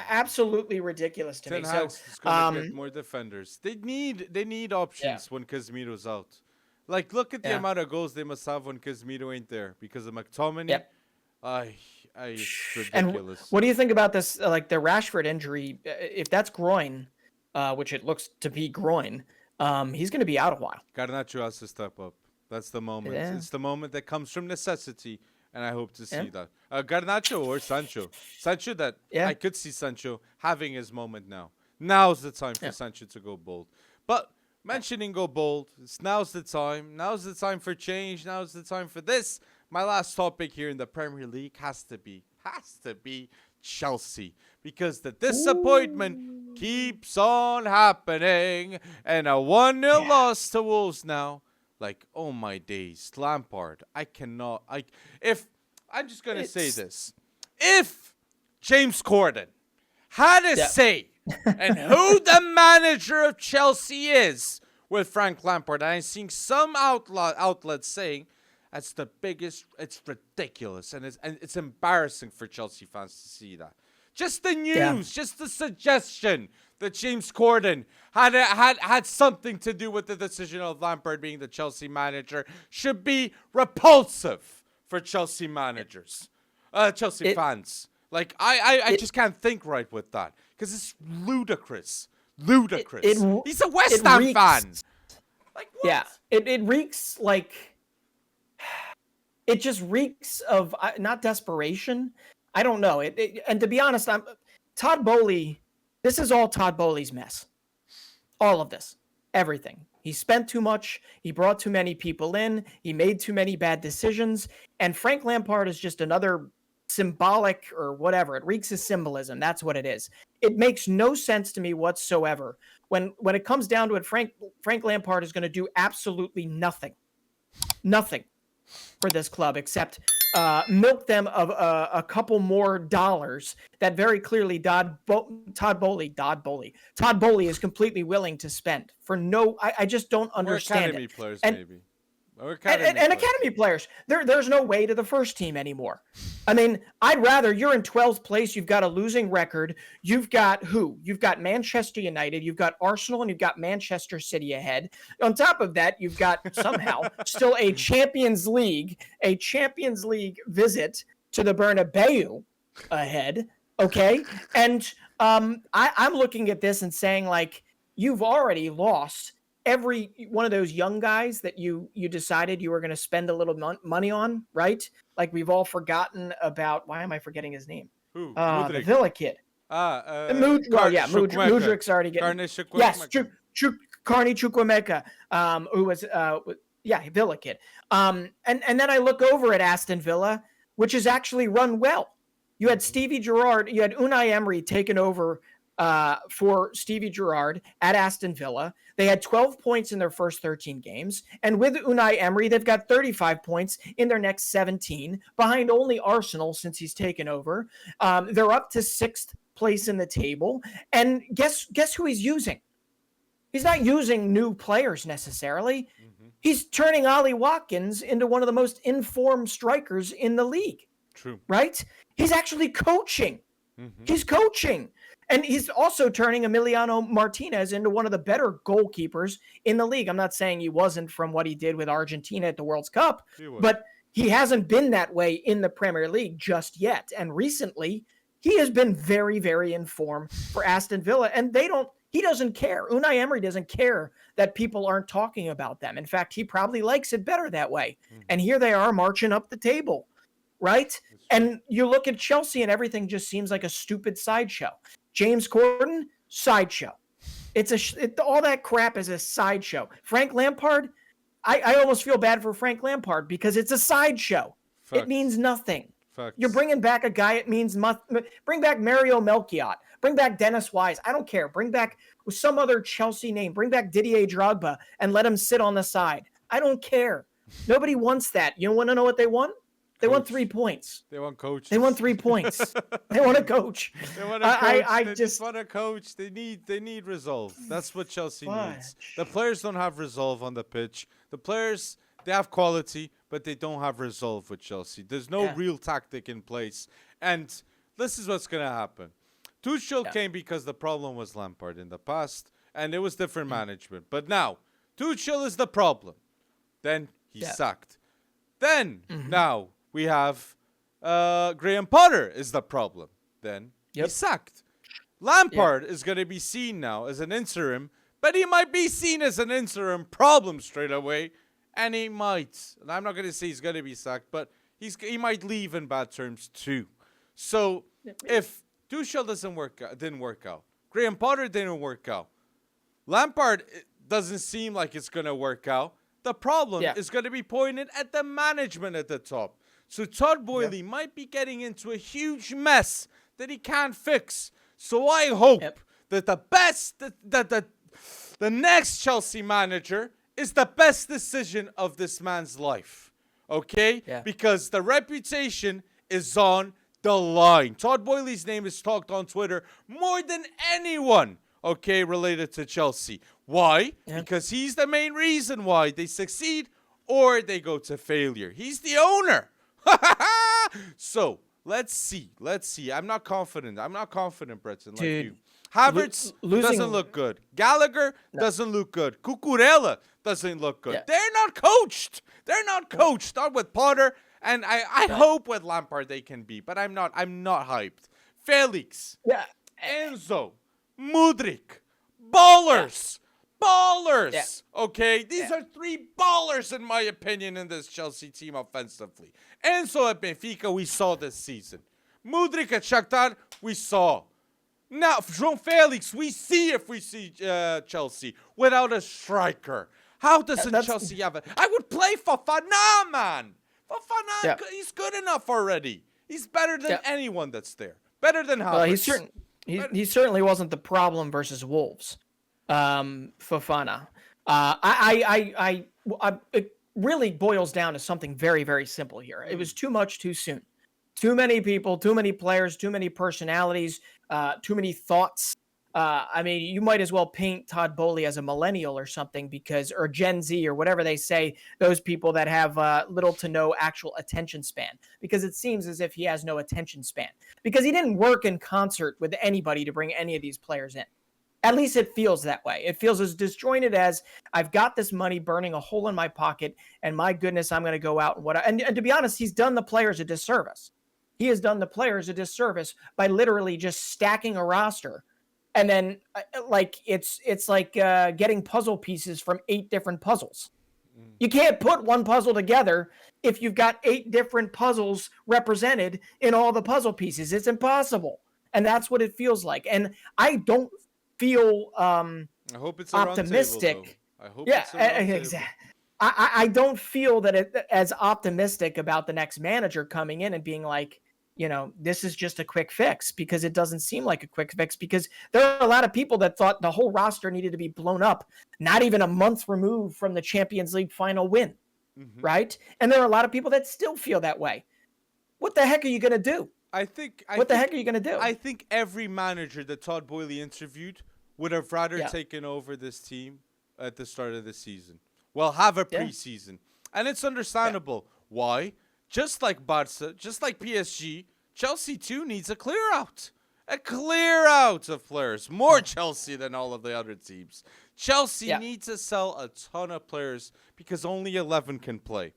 [SPEAKER 2] absolutely ridiculous to me. So
[SPEAKER 1] it's going to get more defenders. They need options when Casemiro's out. Like, look at the amount of goals they must have when Casemiro ain't there because of McTominay.
[SPEAKER 2] Yep.
[SPEAKER 1] It's ridiculous.
[SPEAKER 2] And what do you think about this? Like the Rashford injury, if that's groin, which it looks to be groin, he's going to be out a while.
[SPEAKER 1] Garnacho has to step up. That's the moment. Yeah. It's the moment that comes from necessity. And I hope to see that. Garnacho or Sancho. Sancho, I could see Sancho having his moment now. Now's the time for Sancho to go bold. But mentioning go bold, now's the time. Now's the time for change. Now's the time for this. My last topic here in the Premier League has to be Chelsea. Because the disappointment keeps on happening. And a 1-0 loss to Wolves now. Like, oh my days, Lampard. I'm just going to say this. If James Corden had a say and who the manager of Chelsea is with Frank Lampard, and I'm seeing some outlets saying that's the biggest, it's ridiculous, and it's embarrassing for Chelsea fans to see that. Just the news, just the suggestion that James Corden had something to do with the decision of Lampard being the Chelsea manager should be repulsive for Chelsea managers, Chelsea fans. Like, I just can't think right with that because it's ludicrous. He's a West Ham fan. Like, what?
[SPEAKER 2] Yeah, it reeks like, it just reeks of not desperation. I don't know. And to be honest, Todd Boehly. This is all Todd Boehly's mess. All of this. Everything. He spent too much. He brought too many people in. He made too many bad decisions. And Frank Lampard is just another symbolic or whatever. It reeks of symbolism. That's what it is. It makes no sense to me whatsoever. When it comes down to it, Frank Lampard is going to do absolutely nothing. Nothing for this club except milk them of a couple more dollars that very clearly Todd Boehly is completely willing to spend for no. I just don't understand
[SPEAKER 1] academy
[SPEAKER 2] it.
[SPEAKER 1] Players,
[SPEAKER 2] and,
[SPEAKER 1] maybe.
[SPEAKER 2] And academy players. There's no way to the first team anymore. I mean, I'd rather you're in 12th place. You've got a losing record. You've got who? You've got Manchester United. You've got Arsenal, and you've got Manchester City ahead. On top of that, you've got somehow still a Champions League visit to the Bernabeu ahead. Okay, and I'm looking at this and saying, like, you've already lost every one of those young guys that you decided you were going to spend a little money on, right? Like we've all forgotten about. Why am I forgetting his name?
[SPEAKER 1] Who?
[SPEAKER 2] The
[SPEAKER 1] Mudrik.
[SPEAKER 2] Villa kid. Mudrik's already getting.
[SPEAKER 1] Carne Chukwuemeka.
[SPEAKER 2] Yes, Carney Chukwuemeka, who was Villa kid. And then I look over at Aston Villa, which has actually run well. You had Stevie Gerrard, you had Unai Emery taken over for Stevie Gerrard at Aston Villa. They had 12 points in their first 13 games. And with Unai Emery, they've got 35 points in their next 17, behind only Arsenal since he's taken over. They're up to 6th place in the table. And guess who he's using? He's not using new players necessarily. Mm-hmm. He's turning Ollie Watkins into one of the most informed strikers in the league.
[SPEAKER 1] True.
[SPEAKER 2] Right? He's actually coaching. Mm-hmm. He's coaching. And he's also turning Emiliano Martinez into one of the better goalkeepers in the league. I'm not saying he wasn't from what he did with Argentina at the World Cup, but he hasn't been that way in the Premier League just yet. And recently, he has been very, very informed for Aston Villa. And he doesn't care. Unai Emery doesn't care that people aren't talking about them. In fact, he probably likes it better that way. Mm-hmm. And here they are marching up the table, right? And you look at Chelsea and everything just seems like a stupid sideshow. James Corden, sideshow. All that crap is a sideshow. Frank Lampard, I almost feel bad for Frank Lampard because it's a sideshow. Facts. It means nothing. Facts. You're bringing back a guy, it means bring back Mario Melchiot. Bring back Dennis Wise. I don't care. Bring back with some other Chelsea name. Bring back Didier Drogba and let him sit on the side. I don't care. Nobody wants that. You want to know what they want? They want 3 points.
[SPEAKER 1] They want coach.
[SPEAKER 2] They want 3 points. They want a coach.
[SPEAKER 1] They want a coach. They just want a coach. They need resolve. That's what Chelsea needs. The players don't have resolve on the pitch. The players, they have quality, but they don't have resolve with Chelsea. There's no real tactic in place. And this is what's going to happen. Tuchel came because the problem was Lampard in the past, and it was different management. But now, Tuchel is the problem. Then he's sacked. Then, now, we have Graham Potter is the problem. Then he's sacked. Lampard is going to be seen now as an interim, but he might be seen as an interim problem straight away, and he might. And I'm not going to say he's going to be sacked, but he might leave in bad terms too. So if Tuchel didn't work out, Graham Potter didn't work out, Lampard doesn't seem like it's going to work out, the problem is going to be pointed at the management at the top. So Todd Boehly might be getting into a huge mess that he can't fix. So I hope that the next Chelsea manager is the best decision of this man's life. Okay? Yeah. Because the reputation is on the line. Todd Boehly's name is talked on Twitter more than anyone, okay, related to Chelsea. Why? Yeah. Because he's the main reason why they succeed or they go to failure. He's the owner. So, let's see. I'm not confident, Breton, like you. Havertz doesn't look good. Gallagher doesn't look good. Cucurella doesn't look good. Yeah. They're not coached. Not with Potter. And I hope with Lampard they can be, but I'm not hyped. Felix. Yeah. Enzo. Mudrik. Ballers. Yeah. Okay? These are 3 ballers, in my opinion, in this Chelsea team offensively. Enzo at Benfica, we saw this season. Mudrik at Shakhtar, we saw. Now, João Felix, we see if we see Chelsea without a striker. How doesn't Chelsea have it? I would play Fofana, man. Fofana, he's good enough already. He's better than anyone that's there. Better than Havertz.
[SPEAKER 2] Well, he certainly wasn't the problem versus Wolves. Fofana. It really boils down to something very, very simple here. It was too much too soon. Too many people, too many players, too many personalities, too many thoughts. I mean, you might as well paint Todd Boehly as a millennial or something or Gen Z or whatever they say, those people that have little to no actual attention span, because it seems as if he has no attention span because he didn't work in concert with anybody to bring any of these players in. At least it feels that way. It feels as disjointed as I've got this money burning a hole in my pocket, and my goodness, I'm going to go out and to be honest, he's done the players a disservice. He has done the players a disservice by literally just stacking a roster and then like it's like getting puzzle pieces from 8 different puzzles. You can't put one puzzle together if you've got 8 different puzzles represented in all the puzzle pieces. It's impossible. And that's what it feels like. And I don't feel
[SPEAKER 1] I hope it's a
[SPEAKER 2] optimistic.
[SPEAKER 1] round table, though. I hope it's a round table.
[SPEAKER 2] Exactly. I don't feel that it as optimistic about the next manager coming in and being like, this is just a quick fix, because it doesn't seem like a quick fix, because there are a lot of people that thought the whole roster needed to be blown up, not even a month removed from the Champions League final win, right? And there are a lot of people that still feel that way. What the heck are you going to do? What the heck are you going to do?
[SPEAKER 1] I think every manager that Todd Boehly interviewed would have rather taken over this team at the start of the season. Well, have a preseason. And it's understandable. Why? Just like Barca, just like PSG, Chelsea too needs a clear out. A clear out of players. More Chelsea than all of the other teams. Chelsea needs to sell a ton of players because only 11 can play.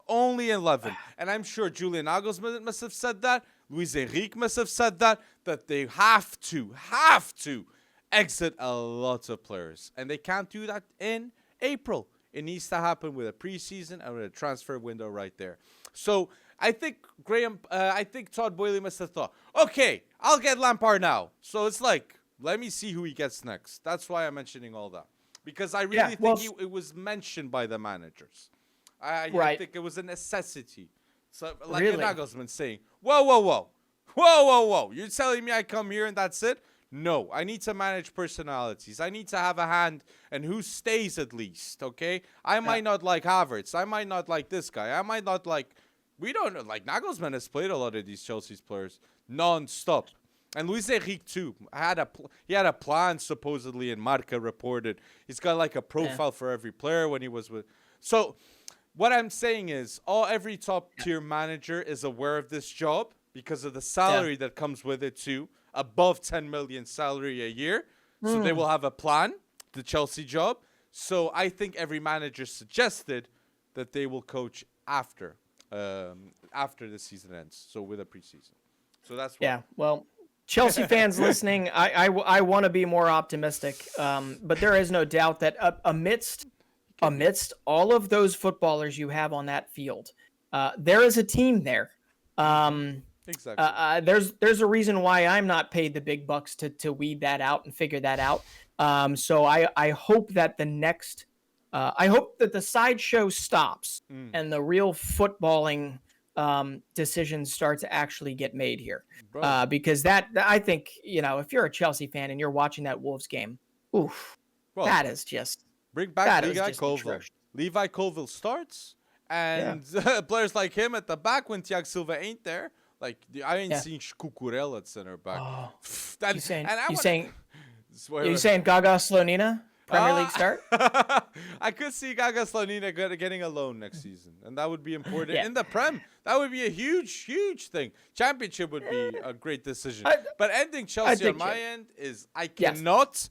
[SPEAKER 1] Only 11. And I'm sure Julian Nagelsmann must have said that. Luis Enrique must have said that they have to exit a lot of players. And they can't do that in April. It needs to happen with a preseason and with a transfer window right there. So I think Todd Boehly must have thought, okay, I'll get Lampard now. So it's like, let me see who he gets next. That's why I'm mentioning all that. Because I really think it was mentioned by the managers. I think it was a necessity. So like Nagelsmann saying, whoa. You're telling me I come here and that's it? No, I need to manage personalities. I need to have a hand and who stays at least, okay? I might not like Havertz. I might not like this guy. I might not like... We don't know. Like, Nagelsmann has played a lot of these Chelsea's players non-stop. And Luis Enrique, too. He had a plan, supposedly, and Marca reported. He's got, like, a profile for every player when he was with... So, what I'm saying is, every top-tier manager is aware of this job because of the salary that comes with it, too. Above 10 million salary a year. So they will have a plan, the Chelsea job. So I think every manager suggested that they will coach after the season ends. So with a preseason. So that's why.
[SPEAKER 2] Yeah, well, Chelsea fans listening, I want to be more optimistic. But there is no doubt that amidst all of those footballers you have on that field, there is a team there.
[SPEAKER 1] Exactly.
[SPEAKER 2] There's a reason why I'm not paid the big bucks to weed that out and figure that out. So I hope that I hope that the sideshow stops and the real footballing decisions start to actually get made here. Because that I think, if you're a Chelsea fan and you're watching that Wolves game, that is just
[SPEAKER 1] bring back Levi Colville. Levi Colville starts, and players like him at the back when Thiago Silva ain't there. Like, I ain't seen Cucurella at center back.
[SPEAKER 2] You saying Gaga Slonina Premier League start?
[SPEAKER 1] I could see Gaga Slonina getting a loan next season, and that would be important. In the Prem, that would be a huge, huge thing. Championship would be a great decision. But ending Chelsea on my end is I cannot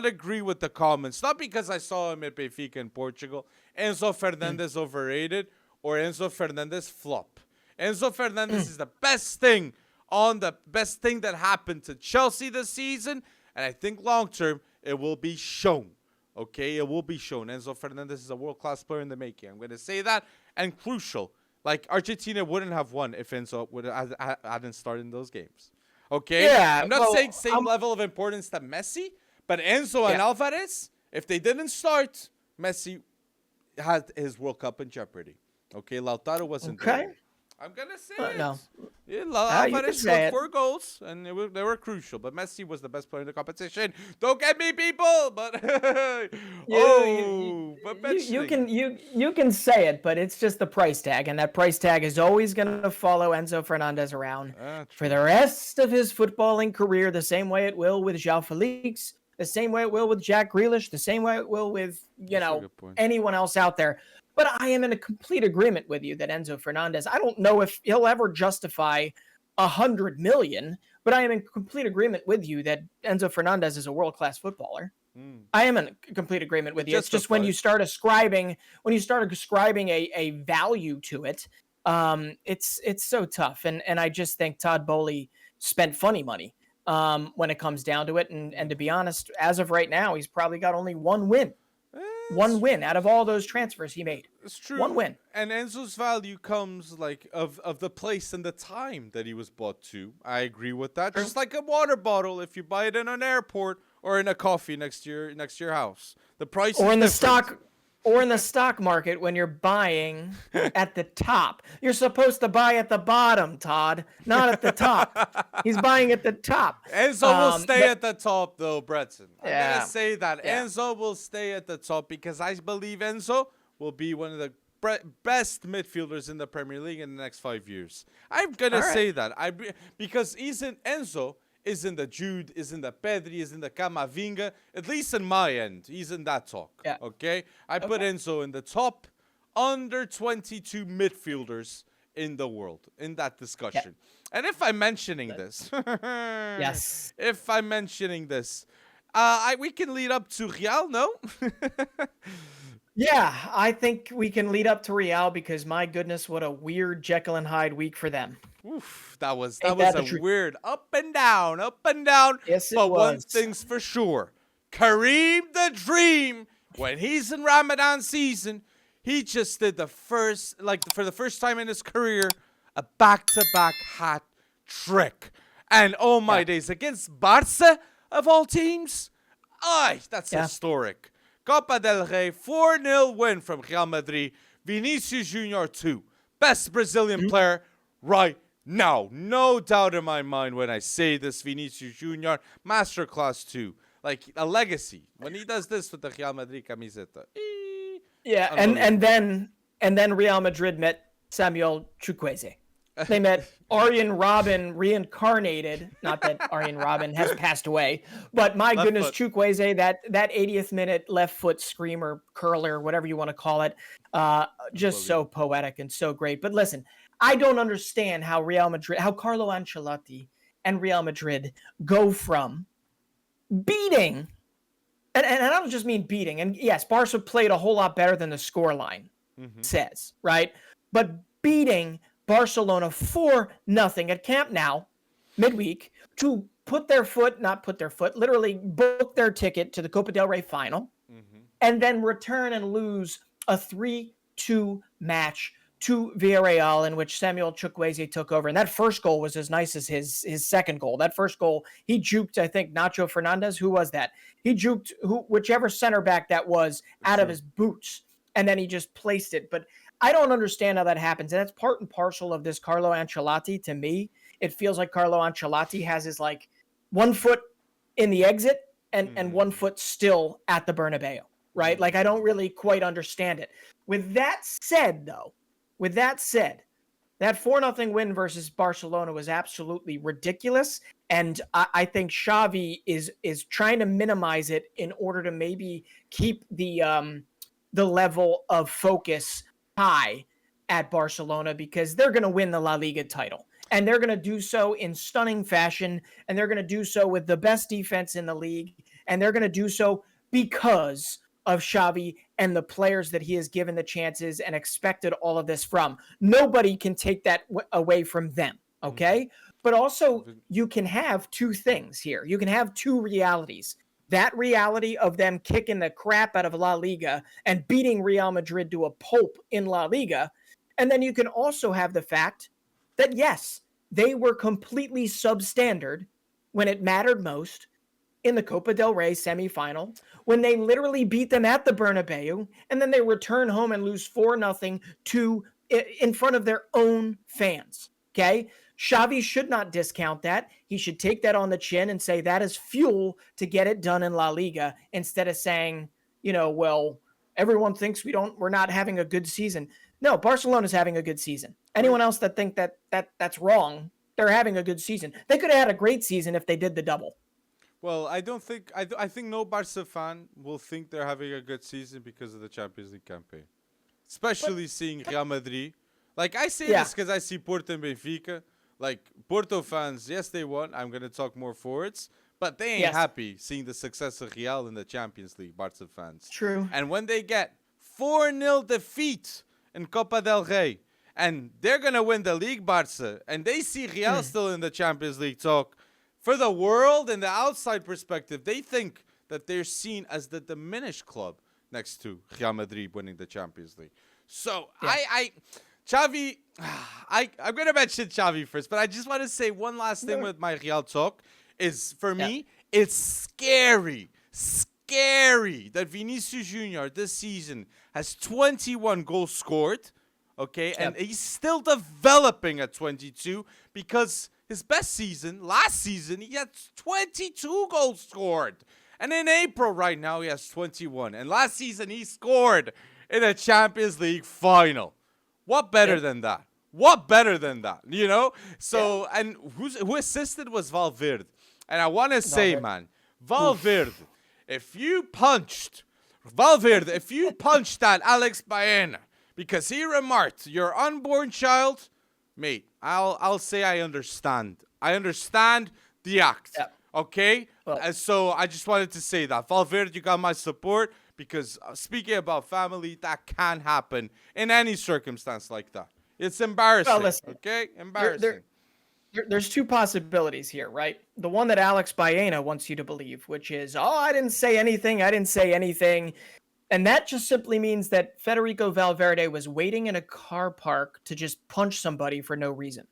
[SPEAKER 1] agree with the comments. Not because I saw him at Benfica in Portugal. Enzo Fernandez overrated or Enzo Fernandez flop. Enzo Fernandez is the best thing that happened to Chelsea this season, and I think long term it will be shown. Okay, it will be shown. Enzo Fernandez is a world-class player in the making. I'm going to say that, and crucial. Like, Argentina wouldn't have won if Enzo hadn't started in those games. Okay?
[SPEAKER 2] Yeah,
[SPEAKER 1] I'm not saying same level of importance to Messi, but Enzo and Alvarez, if they didn't start, Messi had his World Cup in jeopardy. Okay, Lautaro wasn't there. I'm going to say it.
[SPEAKER 2] No.
[SPEAKER 1] Yeah, Alvarez scored 4 goals, and they were crucial. But Messi was the best player in the competition. Don't get me, people. But
[SPEAKER 2] you can say it, but it's just the price tag, and that price tag is always going to follow Enzo Fernandez around for the rest of his footballing career. The same way it will with João Felix, the same way it will with Jack Grealish, the same way it will with anyone else out there. But I am in a complete agreement with you that Enzo Fernandez, I don't know if he'll ever justify 100 million, but I am in complete agreement with you that Enzo Fernandez is a world-class footballer. I am in complete agreement with you. It's just when you start ascribing a value to it, it's so tough. And I just think Todd Boehly spent funny money when it comes down to it. And to be honest, as of right now, he's probably got only one win. One win out of all those transfers he made.
[SPEAKER 1] It's true.
[SPEAKER 2] One win.
[SPEAKER 1] And Enzo's value comes like of the place and the time that he was bought to. I agree with that. Just like a water bottle, if you buy it in an airport or in a coffee next to your house, the price
[SPEAKER 2] or
[SPEAKER 1] is
[SPEAKER 2] in the
[SPEAKER 1] different.
[SPEAKER 2] stock. Or in the stock market when you're buying at the top. You're supposed to buy at the bottom, Todd, not at the top. He's buying at the top.
[SPEAKER 1] Enzo will stay at the top, though, Bretson. I'm going to say that.
[SPEAKER 2] Yeah.
[SPEAKER 1] Enzo will stay at the top because I believe Enzo will be one of the best midfielders in the Premier League in the next 5 years. I'm going to say that. Because Enzo is in the Jude, is in the Pedri, is in the Camavinga. At least in my end, he's in that talk.
[SPEAKER 2] Yeah.
[SPEAKER 1] Okay? I put Enzo in the top under 22 midfielders in the world in that discussion. Yeah. And if I'm mentioning this,
[SPEAKER 2] yes.
[SPEAKER 1] If I'm mentioning this, we can lead up to Real, no?
[SPEAKER 2] Yeah, I think we can lead up to Real because my goodness, what a weird Jekyll and Hyde week for them.
[SPEAKER 1] Oof, that was a weird up and down.
[SPEAKER 2] Yes, it
[SPEAKER 1] was. One thing's for sure. Kareem the Dream, when he's in Ramadan season, he just did for the first time in his career, a back-to-back hat trick. And oh my days, against Barca of all teams? That's historic. Copa del Rey, 4-0 win from Real Madrid. Vinicius Junior 2. Best Brazilian player right now. No doubt in my mind when I say this, Vinicius Junior, masterclass 2. Like a legacy. When he does this with the Real Madrid camiseta.
[SPEAKER 2] Yeah, and then Real Madrid met Samuel Chukwueze. They met Arjen Robben reincarnated. Not that Arjen Robben has passed away, but my goodness, Chukwueze, that 80th minute left foot screamer, curler, whatever you want to call it, just so poetic and so great. But listen, I don't understand how Carlo Ancelotti and Real Madrid go from beating, and I don't just mean beating, and yes, Barca played a whole lot better than the scoreline says, right? But beating Barcelona 4-0 at Camp Nou midweek to literally book their ticket to the Copa del Rey final and then return and lose a 3-2 match to Villarreal in which Samuel Chukwueze took over. And that first goal was as nice as his second goal. That first goal, he juked, I think, Nacho Fernandez. Who was that? He juked whichever center back that was out of his boots. And then he just placed it. But I don't understand how that happens. And that's part and parcel of this Carlo Ancelotti. To me, it feels like Carlo Ancelotti has his like 1 foot in the exit and 1 foot still at the Bernabeu, right? Like I don't really quite understand it. With that said, that 4-0 win versus Barcelona was absolutely ridiculous. And I think Xavi is trying to minimize it in order to maybe keep the level of focus high at Barcelona because they're going to win the La Liga title. And they're going to do so in stunning fashion. And they're going to do so with the best defense in the league. And they're going to do so because of Xavi and the players that he has given the chances and expected all of this from. Nobody can take that away from them, okay? But also, you can have two things here. You can have two realities. That reality of them kicking the crap out of La Liga and beating Real Madrid to a pulp in La Liga. And then you can also have the fact that, yes, they were completely substandard when it mattered most in the Copa del Rey semifinal, when they literally beat them at the Bernabeu, and then they return home and lose 4-0 in front of their own fans, okay? Xavi should not discount that. He should take that on the chin and say that is fuel to get it done in La Liga instead of saying, well, everyone thinks we're not having a good season. No, Barcelona's having a good season. Anyone else that think that's wrong, they're having a good season. They could have had a great season if they did the double.
[SPEAKER 1] Well, I think no Barca fan will think they're having a good season because of the Champions League campaign. Especially seeing Real Madrid. Like, I say this because I see Porto and Benfica. Like, Porto fans, yes, they won. I'm going to talk more forwards. But they ain't happy seeing the success of Real in the Champions League, Barca fans.
[SPEAKER 2] True.
[SPEAKER 1] And when they get 4-0 defeat in Copa del Rey, and they're going to win the league, Barca, and they see Real still in the Champions League talk, for the world and the outside perspective, they think that they're seen as the diminished club next to Real Madrid winning the Champions League. So Xavi, I'm going to mention Xavi first, but I just want to say one last thing with my Real talk is, for me, it's scary that Vinicius Jr. this season has 21 goals scored, okay? And he's still developing at 22 because his best season, last season, he had 22 goals scored. And in April right now, he has 21. And last season, he scored in a Champions League final. What better than that? What better than that? You know? So, and who assisted was Valverde. And I want to say, man, Valverde, if you punched that Alex Baena because he remarked your unborn child, mate, I'll say I understand. I understand the act. Yep. Okay? Well, and so I just wanted to say that. Valverde, you got my support because speaking about family, that can happen in any circumstance like that. It's embarrassing. Well, listen, okay? Embarrassing.
[SPEAKER 2] There's two possibilities here, right? The one that Alex Baena wants you to believe, which is, I didn't say anything. And that just simply means that Federico Valverde was waiting in a car park to just punch somebody for no reason.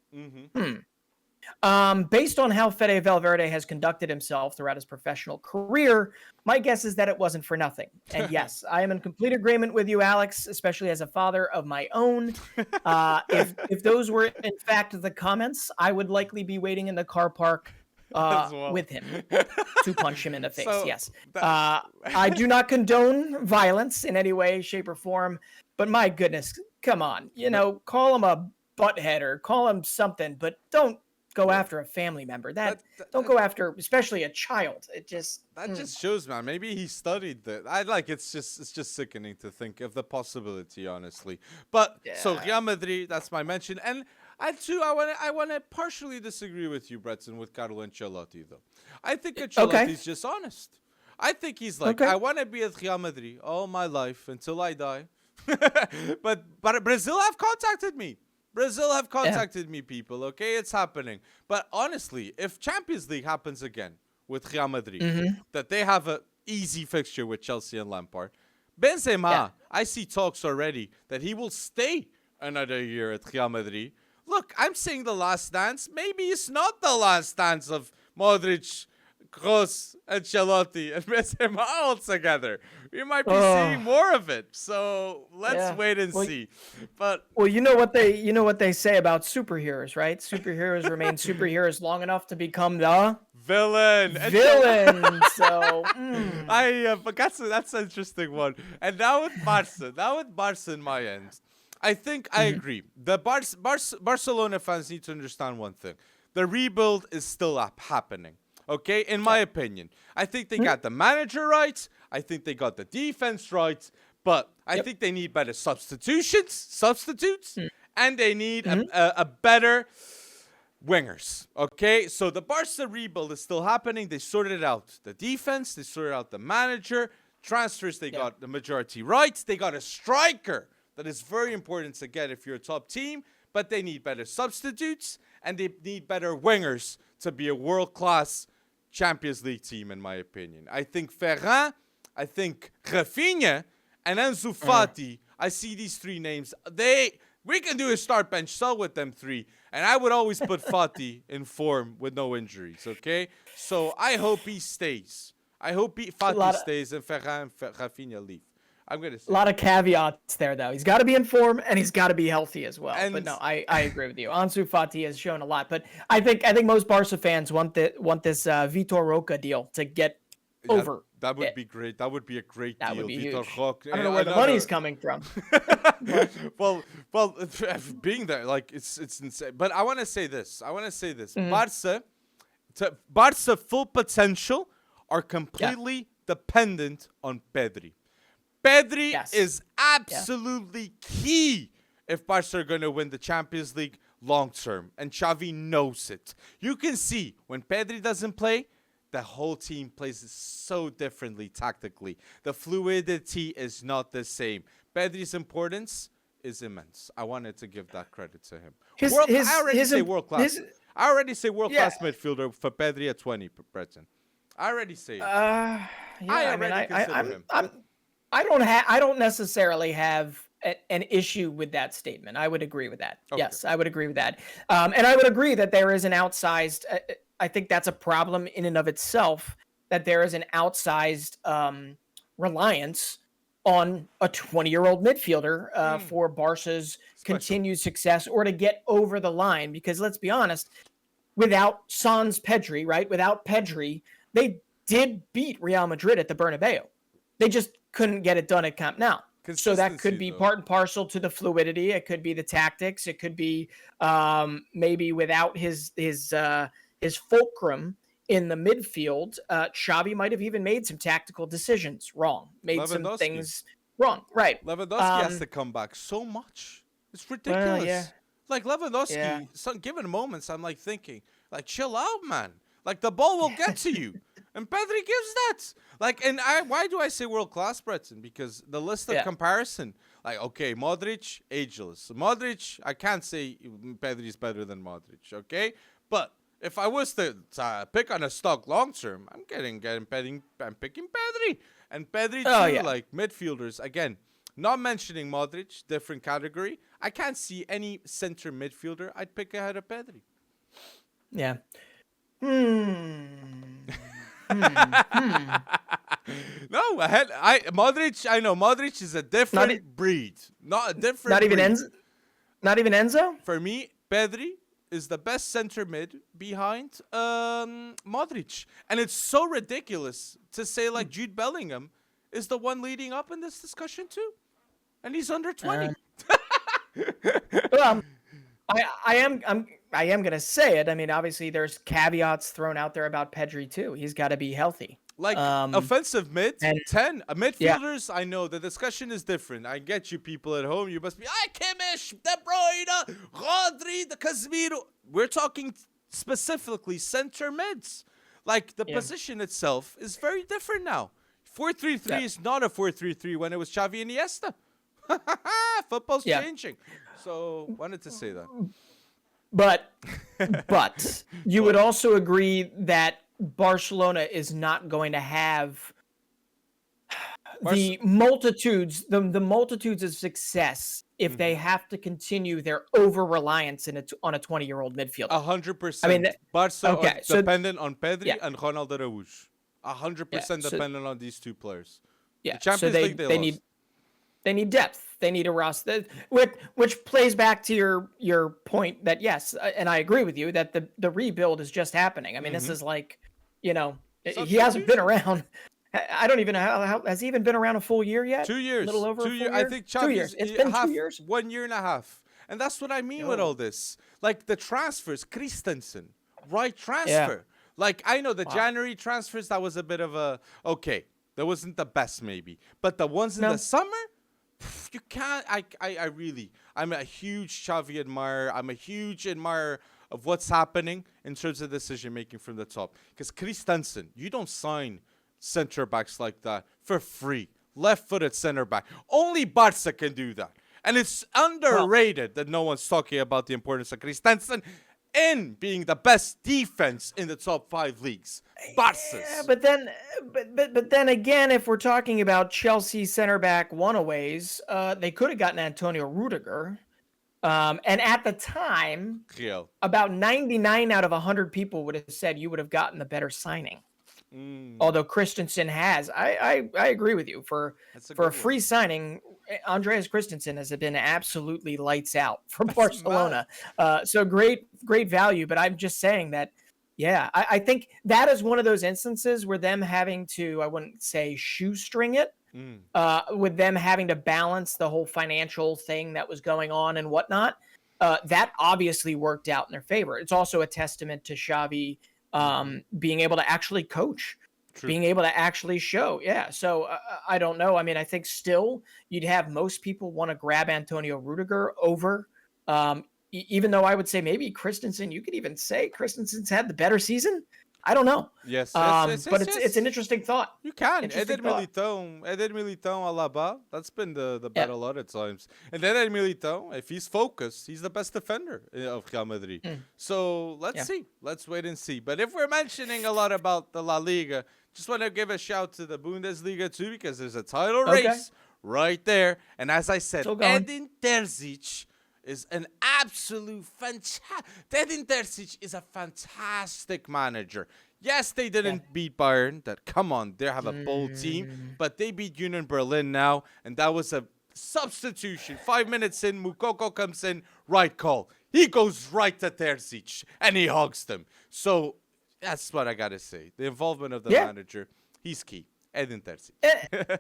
[SPEAKER 2] Based on how Fede Valverde has conducted himself throughout his professional career, my guess is that it wasn't for nothing. And yes, I am in complete agreement with you, Alex, especially as a father of my own. If those were in fact the comments, I would likely be waiting in the car park with him to punch him in the face. So, yes. I do not condone violence in any way, shape, or form, but my goodness, come on, call him a butthead or call him something, but don't go after a family member. Don't go after, especially a child. It just
[SPEAKER 1] just shows, man. Maybe he studied that. It's just sickening to think of the possibility, honestly. But so Real Madrid, that's my mention, and I want to partially disagree with you, Breton, with Carlo Ancelotti though. I think Ancelotti's just honest. I think he's like, I want to be at Real Madrid all my life until I die. but Brazil have contacted me. People, okay? It's happening. But honestly, if Champions League happens again with Real Madrid, that they have an easy fixture with Chelsea and Lampard, Benzema, I see talks already that he will stay another year at Real Madrid. Look, I'm saying the last dance. Maybe it's not the last dance of Modric, Kroos, Ancelotti, and Benzema all together. We might be seeing more of it. So let's wait and see. But
[SPEAKER 2] you know what they say about superheroes, right? Superheroes remain superheroes long enough to become the
[SPEAKER 1] villain.
[SPEAKER 2] So
[SPEAKER 1] but that's an interesting one. And now with Barca in my end, I think I agree. The Barcelona fans need to understand one thing: the rebuild is still happening. Okay, in my opinion, I think they got the manager right. I think they got the defense right, but I think they need better substitutes, and they need a better wingers. Okay, so the Barca rebuild is still happening. They sorted out the defense, they sorted out the manager, transfers. They got the majority right. They got a striker that is very important to get if you're a top team, but they need better substitutes and they need better wingers to be a world-class Champions League team, in my opinion. I think Ferran, I think Rafinha, and Ansu Fati, I see these three names. We can do a start bench sell with them three, and I would always put Fati in form with no injuries, okay? So I hope he stays. Fati stays and Ferran and Rafinha leave. I'm gonna say
[SPEAKER 2] a lot of caveats there, though. He's got to be in form and he's got to be healthy as well. But no, I agree with you. Ansu Fati has shown a lot, but I think most Barca fans want this Vitor Roque deal to get over.
[SPEAKER 1] That would be great. That would be a great deal.
[SPEAKER 2] Would be
[SPEAKER 1] Vitor
[SPEAKER 2] huge.
[SPEAKER 1] Roque.
[SPEAKER 2] I don't know where the money's coming from.
[SPEAKER 1] well, being there, it's insane. But I want to say this. Barca full potential are completely dependent on Pedri. Pedri is absolutely key if Barca are going to win the Champions League long term. And Xavi knows it. You can see when Pedri doesn't play, the whole team plays so differently tactically. The fluidity is not the same. Pedri's importance is immense. I wanted to give that credit to him. I already say world class. I already say world-class midfielder for Pedri at 20, Breton. I already say it.
[SPEAKER 2] Yeah, I mean,
[SPEAKER 1] consider him.
[SPEAKER 2] I don't necessarily have an issue with that statement. I would agree with that.
[SPEAKER 1] Okay.
[SPEAKER 2] Yes, I would agree with that. And I would agree that there is an outsized. I think that's a problem in and of itself. That there is an outsized reliance on a 20-year-old midfielder for Barca's continued success or to get over the line. Because let's be honest, without Sans Pedri, right? Without Pedri, they did beat Real Madrid at the Bernabeu. They just couldn't get it done at Camp Nou. So that could be part and parcel to the fluidity. It could be the tactics. It could be maybe without his fulcrum in the midfield, Xavi might have even made some tactical decisions wrong. Made some things wrong. Right.
[SPEAKER 1] Lewandowski has to come back so much. It's ridiculous.
[SPEAKER 2] Well, yeah.
[SPEAKER 1] Like Lewandowski, some given moments, I'm like thinking, like, chill out, man. Like the ball will get to you. And Pedri gives that. Like, and why do I say world class, Breton? Because the list of comparison, like, okay, Modric, ageless. Modric, I can't say Pedri is better than Modric, okay? But if I was to pick on a stock long term, I'm picking Pedri. And Pedri too, like midfielders, again, not mentioning Modric, different category. I can't see any center midfielder I'd pick ahead of Pedri.
[SPEAKER 2] Yeah.
[SPEAKER 1] No, Modric. I know Modric is a different breed. Not a different.
[SPEAKER 2] Not even Enzo. Not even Enzo.
[SPEAKER 1] For me, Pedri is the best center mid behind Modric, and it's so ridiculous to say like Jude Bellingham is the one leading up in this discussion too, and he's under 20.
[SPEAKER 2] Well, I am gonna say it. I mean, obviously, there's caveats thrown out there about Pedri too. He's got to be healthy.
[SPEAKER 1] Like offensive mid, 10 midfielders. I know the discussion is different. I get you, people at home. You must be, Kimmich, De Bruyne, Rodri, the Casemiro. We're talking specifically center mids. Like the position itself is very different now. 4-3-3 is not a 4-3-3 when it was Xavi and Iniesta. Football's changing. So wanted to say that.
[SPEAKER 2] But you would also agree that Barcelona is not going to have the multitudes of success if they have to continue their over-reliance on a 20-year-old midfielder.
[SPEAKER 1] 100%.
[SPEAKER 2] I mean,
[SPEAKER 1] Barca dependent on Pedri and Ronaldo Araújo. 100% dependent on these two players.
[SPEAKER 2] Yeah,
[SPEAKER 1] the Champions League
[SPEAKER 2] they need depth. They need a roster, which plays back to your point that yes, and I agree with you that the rebuild is just happening. I mean, this is like, he hasn't been around. I don't even know how has he even been around a full year yet?
[SPEAKER 1] 2 years.
[SPEAKER 2] A little over
[SPEAKER 1] 2 years.
[SPEAKER 2] I
[SPEAKER 1] think
[SPEAKER 2] 2 years. It's been 2 years.
[SPEAKER 1] 1 year and a half. And that's what I mean with all this. Like the transfers, Christensen, right transfer. Yeah. Like I know the January transfers, that was a bit of a that wasn't the best maybe. But the ones in the summer, you can't. I'm a huge Xavi admirer. I'm a huge admirer of what's happening in terms of decision making from the top. Because Christensen, you don't sign center backs like that for free. Left-footed center back. Only Barca can do that. And it's underrated that no one's talking about the importance of Christensen in being the best defense in the top 5 leagues. Barca's.
[SPEAKER 2] Yeah, but then again, if we're talking about Chelsea center back one-aways, they could have gotten Antonio Rudiger. And at the time, about 99 out of 100 people would have said you would have gotten the better signing. Although Christensen has, I agree with you. For a free signing, Andreas Christensen has been absolutely lights out for Barcelona. So great value. But I'm just saying that, I think that is one of those instances where them having to, I wouldn't say shoestring it, with them having to balance the whole financial thing that was going on and whatnot. That obviously worked out in their favor. It's also a testament to Xavi being able to actually coach, being able to actually show. Yeah. So I don't know. I mean, I think still you'd have most people want to grab Antonio Rudiger over, even though I would say maybe Christensen, you could even say Christensen's had the better season. I don't know.
[SPEAKER 1] Yes,
[SPEAKER 2] But it's an
[SPEAKER 1] yes.
[SPEAKER 2] interesting thought.
[SPEAKER 1] You can.
[SPEAKER 2] Interesting thought.
[SPEAKER 1] Eder Militão Alaba. That's been the bet
[SPEAKER 2] Yeah.
[SPEAKER 1] a lot of times. And then Eder Militão, if he's focused, he's the best defender of Real Madrid. So let's
[SPEAKER 2] Yeah.
[SPEAKER 1] see. Let's wait and see. But if we're mentioning a lot about the La Liga, just want to give a shout to the Bundesliga too, because there's a title
[SPEAKER 2] Okay.
[SPEAKER 1] race right there. And as I said,
[SPEAKER 2] Still going.
[SPEAKER 1] Edin Terzic is an absolute fantastic. Edin Terzic is a fantastic manager. Yes, they didn't beat Bayern. Come on, they have a bold team, but they beat Union Berlin now, and that was a substitution. 5 minutes in, Mukoko comes in, right call. He goes right to Terzic, and he hugs them. So that's what I gotta say. The involvement of the manager, he's key. Edin Terzic.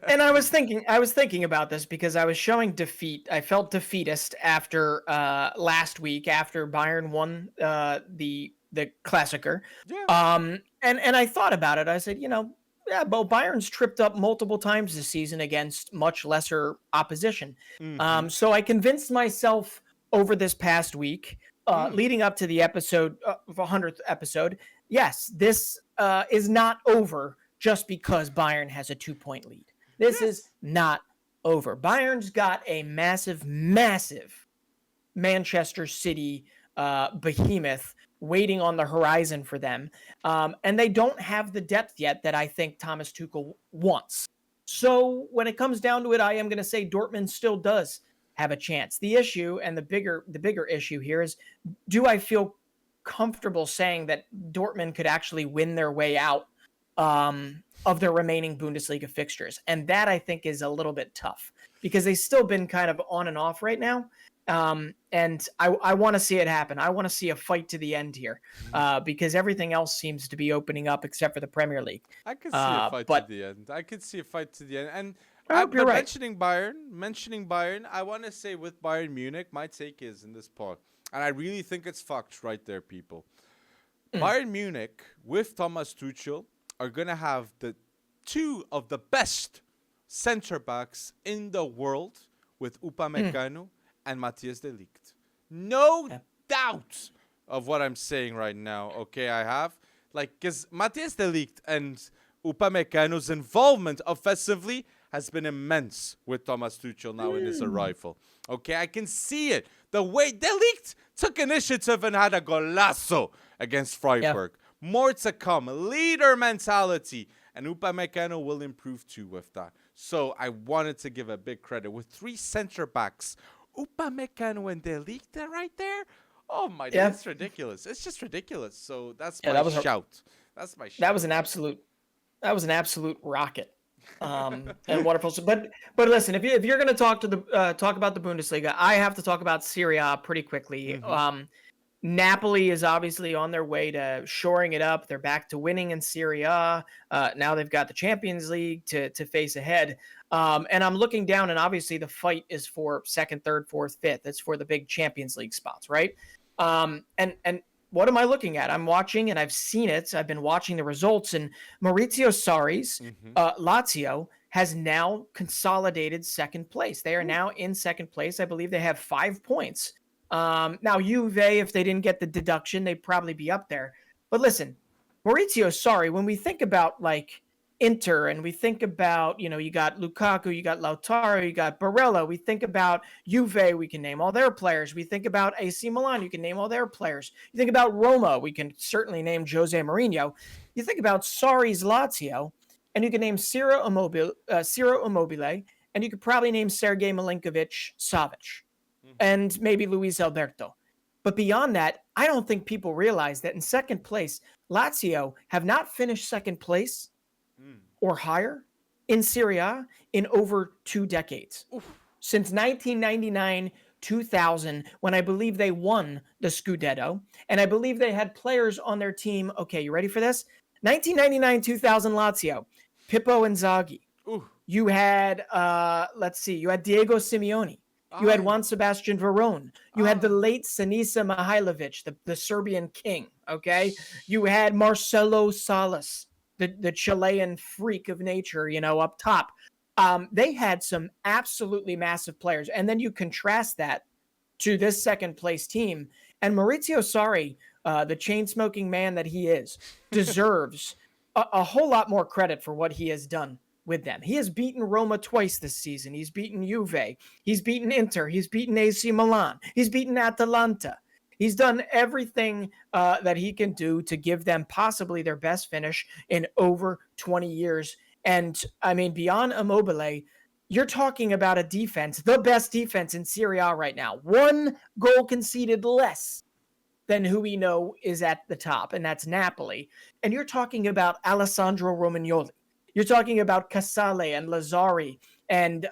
[SPEAKER 2] And I was thinking about this because I was showing defeat. I felt defeatist after last week after Bayern won the Clásico.
[SPEAKER 1] Yeah.
[SPEAKER 2] And I thought about it. I said, Bayern's tripped up multiple times this season against much lesser opposition. So I convinced myself over this past week, leading up to the episode, 100th episode, yes, this is not over just because Bayern has a 2-point lead. This is not over. Bayern's got a massive, massive Manchester City behemoth waiting on the horizon for them. And they don't have the depth yet that I think Thomas Tuchel wants. So when it comes down to it, I am going to say Dortmund still does have a chance. The issue and the bigger issue here is, do I feel comfortable saying that Dortmund could actually win their way out of their remaining Bundesliga fixtures? And that I think is a little bit tough because they've still been kind of on and off right now. And I want to see it happen. I want to see a fight to the end here because everything else seems to be opening up except for the Premier League.
[SPEAKER 1] I could see a fight to the end. I could see a fight to the end. And
[SPEAKER 2] I hope you're right.
[SPEAKER 1] mentioning Bayern, I want to say with Bayern Munich, my take is in this part, and I really think it's fucked right there, people. Bayern Munich with Thomas Tuchel are going to have the two of the best center backs in the world with Upamecano and Matthias de Ligt. No doubt of what I'm saying right now, okay, I have. Because Matthias de Ligt and Upamecano's involvement offensively has been immense with Thomas Tuchel now in his arrival. Okay, I can see it. The way de Ligt took initiative and had a golazo against Freiburg. More to come. Leader mentality. And Upamecano will improve too with that. So I wanted to give a big credit. With 3 center backs, Upamecano and de Ligt right there. Oh my God, it's ridiculous. It's just ridiculous. So that's my shout. That's my shout.
[SPEAKER 2] That was an absolute rocket. And wonderful. But listen, if you're going to talk about the Bundesliga, I have to talk about Serie A pretty quickly. Napoli is obviously on their way to shoring it up. They're back to winning in Serie A. Now they've got the Champions League to face ahead. And I'm looking down, and obviously the fight is for 2nd, 3rd, 4th, 5th. It's for the big Champions League spots, right? And what am I looking at? I'm watching, and I've seen it. I've been watching the results, and Maurizio Sarri's Lazio has now consolidated 2nd place. They are now in 2nd place. I believe they have 5 points. Now, Juve, if they didn't get the deduction, they'd probably be up there. But listen, Maurizio Sarri, when we think about Inter and we think about, you got Lukaku, you got Lautaro, you got Barella, we think about Juve, we can name all their players. We think about AC Milan, you can name all their players. You think about Roma, we can certainly name Jose Mourinho. You think about Sarri's Lazio, and you can name Ciro Immobile, and you could probably name Sergei Milinkovic-Savic, and maybe Luis Alberto. But beyond that, I don't think people realize that in 2nd place, Lazio have not finished 2nd place or higher in Serie A in over 2 decades. Since 1999-2000, when I believe they won the Scudetto, and I believe they had players on their team. Okay, you ready for this? 1999-2000 Lazio, Pippo Inzaghi. You had, you had Diego Simeone. You had Juan Sebastian Veron. You had the late Sinisa Mihailovic, the Serbian king, okay? You had Marcelo Salas, the Chilean freak of nature, up top. They had some absolutely massive players. And then you contrast that to this 2nd place team. And Maurizio Sarri the chain-smoking man that he is, deserves a whole lot more credit for what he has done with them. He has beaten Roma twice this season. He's beaten Juve. He's beaten Inter. He's beaten AC Milan. He's beaten Atalanta. He's done everything that he can do to give them possibly their best finish in over 20 years. And, I mean, beyond Immobile, you're talking about a defense, the best defense in Serie A right now. One goal conceded less than who we know is at the top, and that's Napoli. And you're talking about Alessandro Romagnoli. You're talking about Casale and Lazzari and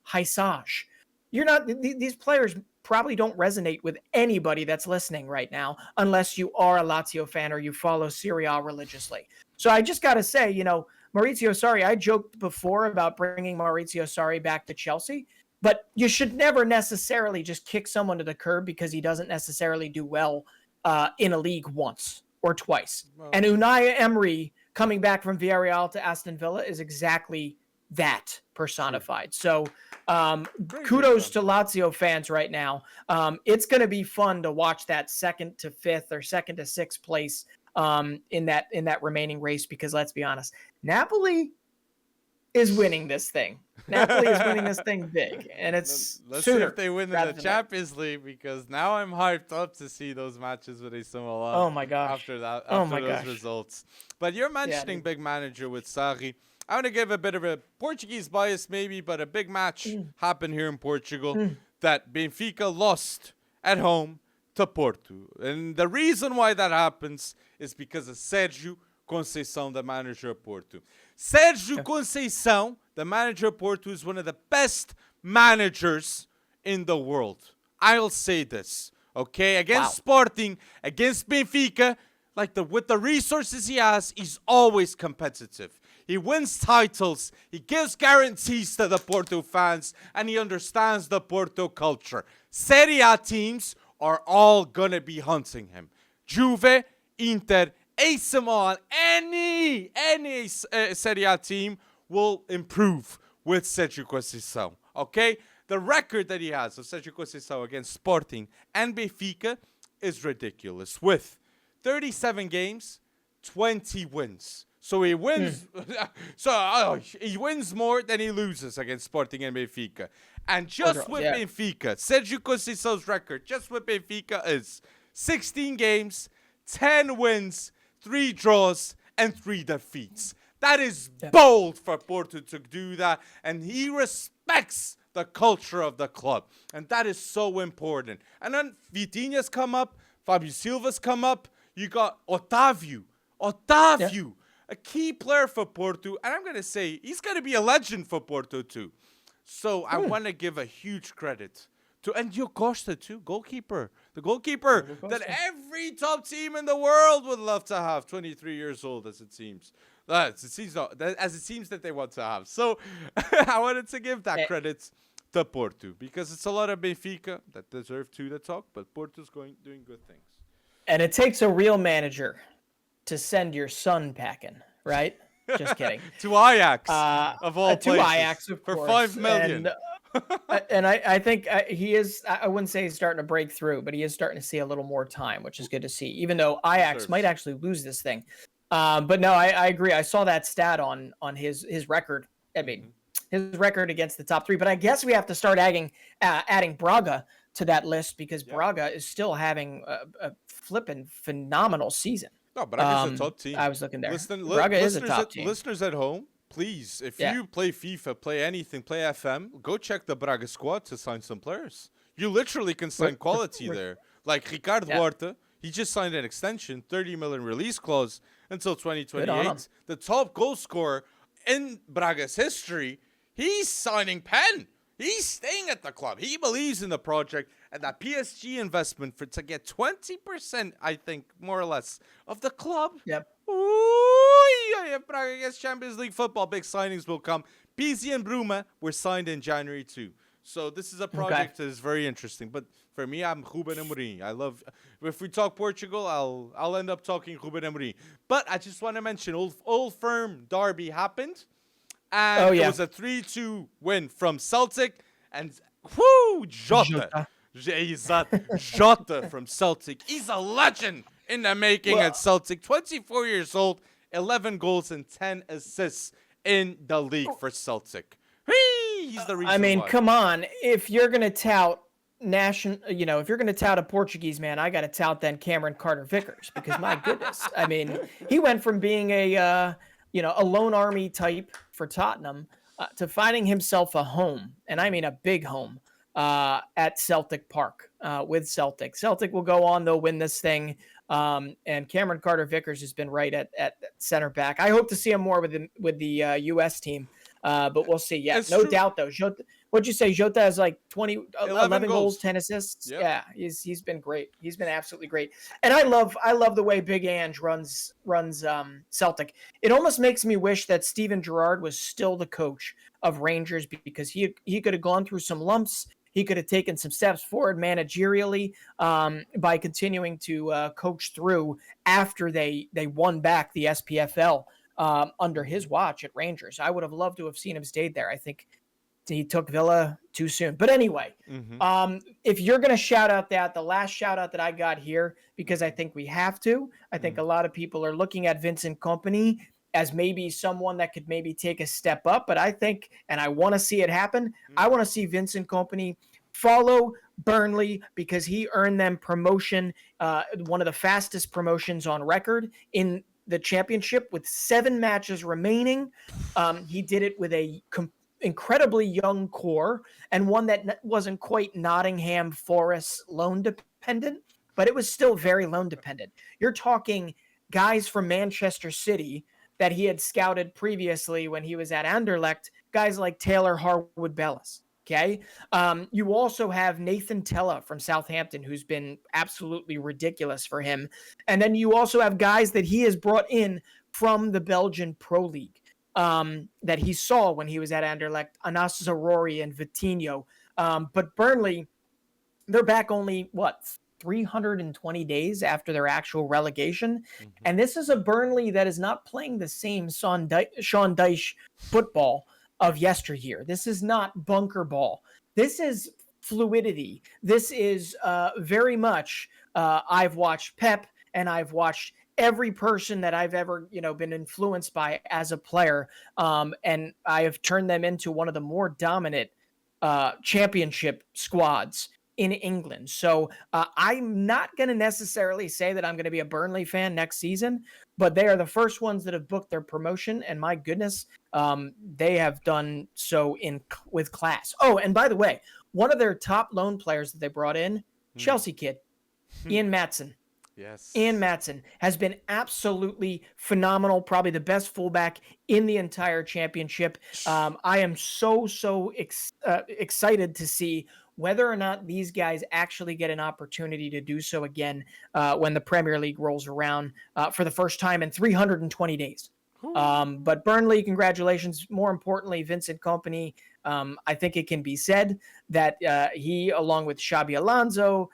[SPEAKER 2] Haisage. These players probably don't resonate with anybody that's listening right now, unless you are a Lazio fan or you follow Serie A religiously. So I just got to say, Maurizio Sarri, I joked before about bringing Maurizio Sarri back to Chelsea, but you should never necessarily just kick someone to the curb because he doesn't necessarily do well in a league once or twice. Well, and Unai Emery coming back from Villarreal to Aston Villa is exactly that personified. So kudos to Lazio fans right now. It's going to be fun to watch that 2nd to 5th or 2nd to 6th place in that remaining race, because let's be honest, Napoli is winning this thing. Napoli is winning this thing big, and it's
[SPEAKER 1] let's see if they win in the Champions League, because now I'm hyped up to see those matches with AC Milan.
[SPEAKER 2] Oh my gosh!
[SPEAKER 1] After those results, but you're mentioning big manager with Sarri. I want to give a bit of a Portuguese bias maybe, but a big match happened here in Portugal that Benfica lost at home to Porto, and the reason why that happens is because of Sérgio Conceição, the manager of Porto. Sérgio Conceição, the manager of Porto, is one of the best managers in the world. I'll say this, okay? Against Sporting, against Benfica, with the resources he has, he's always competitive. He wins titles, he gives guarantees to the Porto fans, and he understands the Porto culture. Serie A teams are all gonna be hunting him. Juve, Inter, AC Milan, any Serie A team will improve with Sérgio Conceição, okay? The record that he has of Sérgio Conceição against Sporting and Benfica is ridiculous. With 37 games, 20 wins. So he wins. He wins more than he loses against Sporting and Benfica. And just with Benfica, Sérgio Conceição's record just with Benfica is 16 games, 10 wins, 3 draws, and 3 defeats. That is bold for Porto to do that, and he respects the culture of the club, and that is so important. And then Vitinha's come up, Fabio Silva's come up, you got Otávio, a key player for Porto, and I'm going to say he's going to be a legend for Porto too. So I want to give a huge credit to Antonio Costa too, goalkeeper. The goalkeeper that every top team in the world would love to have, 23 years old as it seems. As it seems that they want to have. So I wanted to give that credit to Porto, because it's a lot of Benfica that deserve to talk, but Porto's doing good things.
[SPEAKER 2] And it takes a real manager to send your son packing, right? Just kidding.
[SPEAKER 1] To Ajax, of all places.
[SPEAKER 2] To Ajax, of course.
[SPEAKER 1] For 5 million.
[SPEAKER 2] And I think he is, I wouldn't say he's starting to break through, but he is starting to see a little more time, which is good to see, even though Ajax might actually lose this thing. But no, I agree. I saw that stat on his record. I mean, his record against the top 3. But I guess we have to start adding Braga to that list, because Braga is still having a flipping phenomenal season.
[SPEAKER 1] No, Braga's a top team.
[SPEAKER 2] I was looking there. Braga is a top team.
[SPEAKER 1] Listeners at home, please, if you play FIFA, play anything, play FM, go check the Braga squad to sign some players. You literally can sign quality there. Like Ricardo Horta, he just signed an extension, 30 million release clause until 2028. The top goal scorer in Braga's history, he's signing pen. He's staying at the club. He believes in the project, and that PSG investment to get 20%, I think, more or less, of the club.
[SPEAKER 2] Yep.
[SPEAKER 1] If Braga gets Champions League football, big signings will come. Pizzi and Bruma were signed in January too. So this is a project that is very interesting. But for me, I'm Ruben Amorim. I love. If we talk Portugal, I'll end up talking Ruben Amorim. But I just want to mention, Old Firm derby happened. And it was a 3-2 win from Celtic. And Jota. Jota from Celtic. He's a legend in the making at Celtic. 24 years old, 11 goals and 10 assists in the league for Celtic. He's the reason why.
[SPEAKER 2] Come on. If you're going to tout if you're going to tout a Portuguese man, I got to tout then Cameron Carter-Vickers, because my goodness. He went from being a lone army type for Tottenham to finding himself a home, and I mean a big home, at Celtic Park with Celtic. Celtic will go on, they'll win this thing. And Cameron Carter-Vickers has been right at center back. I hope to see him more with the U.S. team, but we'll see. Yeah, no doubt though. What'd you say? Jota has like 11 goals, 10 assists. Yep. Yeah, he's been great. He's been absolutely great. And I love the way Big Ange runs Celtic. It almost makes me wish that Steven Gerrard was still the coach of Rangers, because he could have gone through some lumps. He could have taken some steps forward managerially by continuing to coach through after they won back the SPFL under his watch at Rangers. I would have loved to have seen him stayed there. I think he took Villa too soon. But anyway, if you're going to shout out the last shout out that I got here, because I think we have to, I think a lot of people are looking at Vincent Kompany as maybe someone that could maybe take a step up. But I think, and I want to see it happen, I want to see Vincent Kompany follow Burnley, because he earned them promotion, one of the fastest promotions on record in the championship with 7 matches remaining. He did it with a incredibly young core, and one that wasn't quite Nottingham Forest loan dependent, but it was still very loan dependent. You're talking guys from Manchester City that he had scouted previously when he was at Anderlecht, guys like Taylor Harwood-Bellis. Okay. You also have Nathan Tella from Southampton, who's been absolutely ridiculous for him. And then you also have guys that he has brought in from the Belgian Pro League that he saw when he was at Anderlecht, Anas Zaroury and Vitinho. But Burnley, they're back only, 320 days after their actual relegation. And this is a Burnley that is not playing the same Sean Dyche football of yesteryear. This is not bunker ball. This is fluidity. This is very much, I've watched Pep, and I've watched every person that I've ever, been influenced by as a player. And I have turned them into one of the more dominant championship squads in England. So I'm not going to necessarily say that I'm going to be a Burnley fan next season, but they are the first ones that have booked their promotion. And my goodness, they have done so with class. Oh, and by the way, one of their top loan players that they brought in, Chelsea kid, Ian Maatsen.
[SPEAKER 1] Yes.
[SPEAKER 2] Ian Maatsen has been absolutely phenomenal, probably the best fullback in the entire championship. I am so excited to see whether or not these guys actually get an opportunity to do so again when the Premier League rolls around for the first time in 320 days. But Burnley, congratulations. More importantly, Vincent Kompany, I think it can be said that he, along with Xabi Alonso,